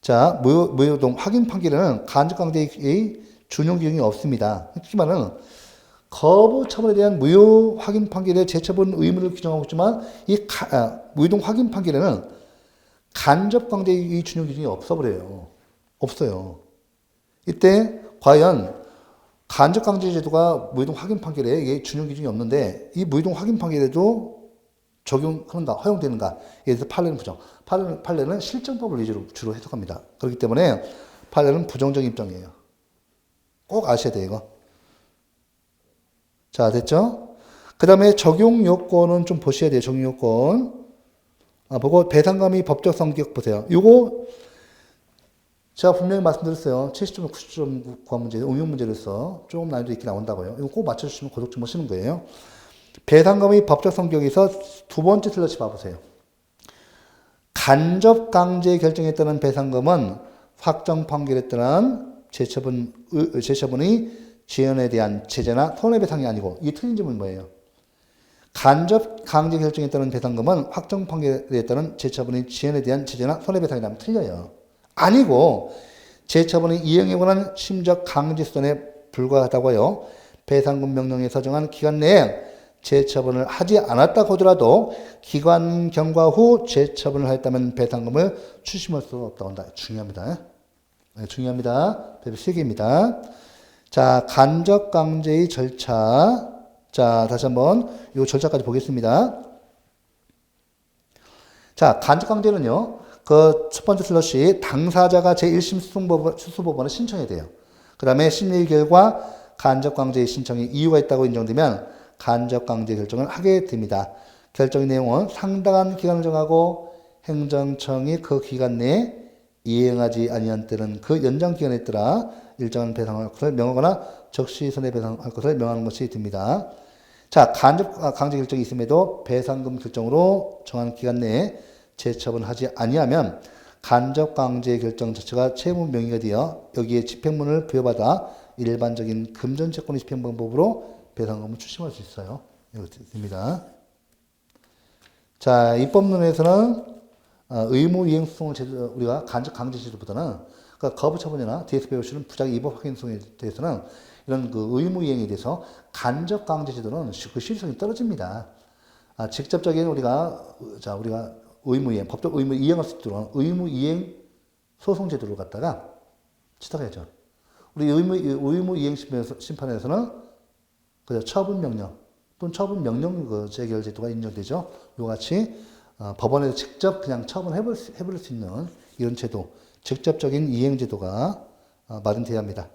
자, 무효동 확인 판결에는 간접 강제의 준용 규정이 없습니다. 쉽게 말하면 거부 처분에 대한 무효 확인 판결의 재처분 의무를 규정하고 있지만 무효동 확인 판결에는 간접 강제의 준용 규정이 없어버려요. 없어요. 이때 과연 간접 강제 제도가 무효동 확인 판결에 준용 규정이 없는데 이 무효동 확인 판결에도 적용하는가, 허용되는가? 예를 들어서 판례는 부정. 판례는 실정법을 위주로 주로 해석합니다. 그렇기 때문에 판례는 부정적인 입장이에요. 꼭 아셔야 돼요, 이거. 자, 됐죠? 그 다음에 적용 요건은 좀 보셔야 돼요, 적용 요건. 보고 배상감이 법적 성격 보세요. 요거 제가 분명히 말씀드렸어요. 70점, 90점 구한 문제, 응용 문제로서 조금 난이도 있게 나온다고요. 이거 꼭 맞춰주시면 고속 좀 하시는 거예요. 배상감의 법적 성격에서 두 번째 슬러시 봐보세요. 간접 강제 결정에 따른 배상금은 확정 판결에 따른 재처분의 지연에 대한 제재나 손해배상이 아니고 이게 틀린 점은 뭐예요? 간접 강제 결정에 따른 배상금은 확정 판결에 따른 재처분의 지연에 대한 제재나 손해배상이라면 틀려요. 아니고 재처분의 이행에 관한 심적 강제수단에 불과하다고요. 배상금 명령에 서정한 기간 내에 재처분을 하지 않았다 하더라도 기관 경과 후 재처분을 하였다면 배상금을 추심할 수 없다고 한다. 중요합니다. 네, 중요합니다. 배분 3개입니다. 자, 간접 강제의 절차. 자, 다시 한번 이 절차까지 보겠습니다. 자, 간접 강제는요. 그 첫 번째 슬러시 당사자가 제1심 수수법원에 신청해야 돼요. 그 다음에 심리 결과 간접 강제의 신청에 이유가 있다고 인정되면 간접 강제 결정을 하게 됩니다. 결정의 내용은 상당한 기간을 정하고 행정청이 그 기간 내에 이행하지 아니한 때는 그 연장 기간에 따라 일정한 배상할 것을 명하거나 적시 선에 배상할 것을 명하는 것이 됩니다. 자, 간접 강제 결정이 있음에도 배상금 결정으로 정한 기간 내에 재처분하지 아니하면 간접 강제 결정 자체가 채무 명의가 되어 여기에 집행문을 부여받아 일반적인 금전 채권의 집행 방법으로 배상금을 추심할 수 있어요. 이렇게 됩니다. 자, 입법론에서는 의무 이행 소송을 우리가 간접 강제 제도보다는 그러니까 거부 처분이나 뒤에서 배우시는 부작 위법 확인 소송에 대해서는 이런 그 의무 이행에 대해서 간접 강제 제도는 그 실효성이 떨어집니다. 직접적인 우리가 의무 이행, 법적 의무 이행할 수 있도록 의무 이행 소송 제도를 갖다가 취득해야죠. 우리 의무 이행 심판에서는 그저 처분 명령 또는 처분 명령 그 재결 제도가 인정되죠. 이와 같이 법원에서 직접 그냥 처분해버릴 수 있는 이런 제도, 직접적인 이행 제도가 마련돼야 합니다.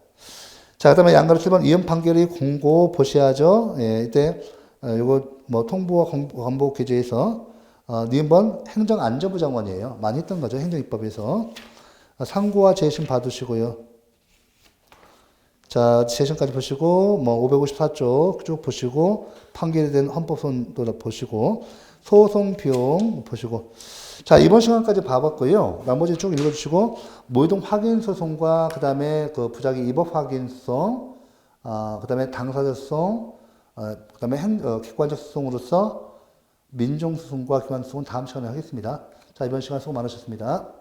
자, 그 다음에 양가로 7번 이혼 판결이 공고 보셔야죠. 예, 이때 요거 뭐 통보와 관복 규제에서 니은번 행정안전부 장관이에요. 많이 했던 거죠. 행정입법에서. 상고와 재심 받으시고요. 자, 재심까지 보시고 뭐 554쪽 쭉 보시고 판결이 된 헌법소원도 보시고 소송 비용 보시고 자, 이번 시간까지 봐봤고요. 나머지 쭉 읽어주시고 모의동 확인 소송과 그 다음에 그 부작위 위법 확인성, 그 다음에 당사자성, 그 다음에 객관적 소송으로서 민정소송과 기관소송은 다음 시간에 하겠습니다. 자, 이번 시간 수고 많으셨습니다.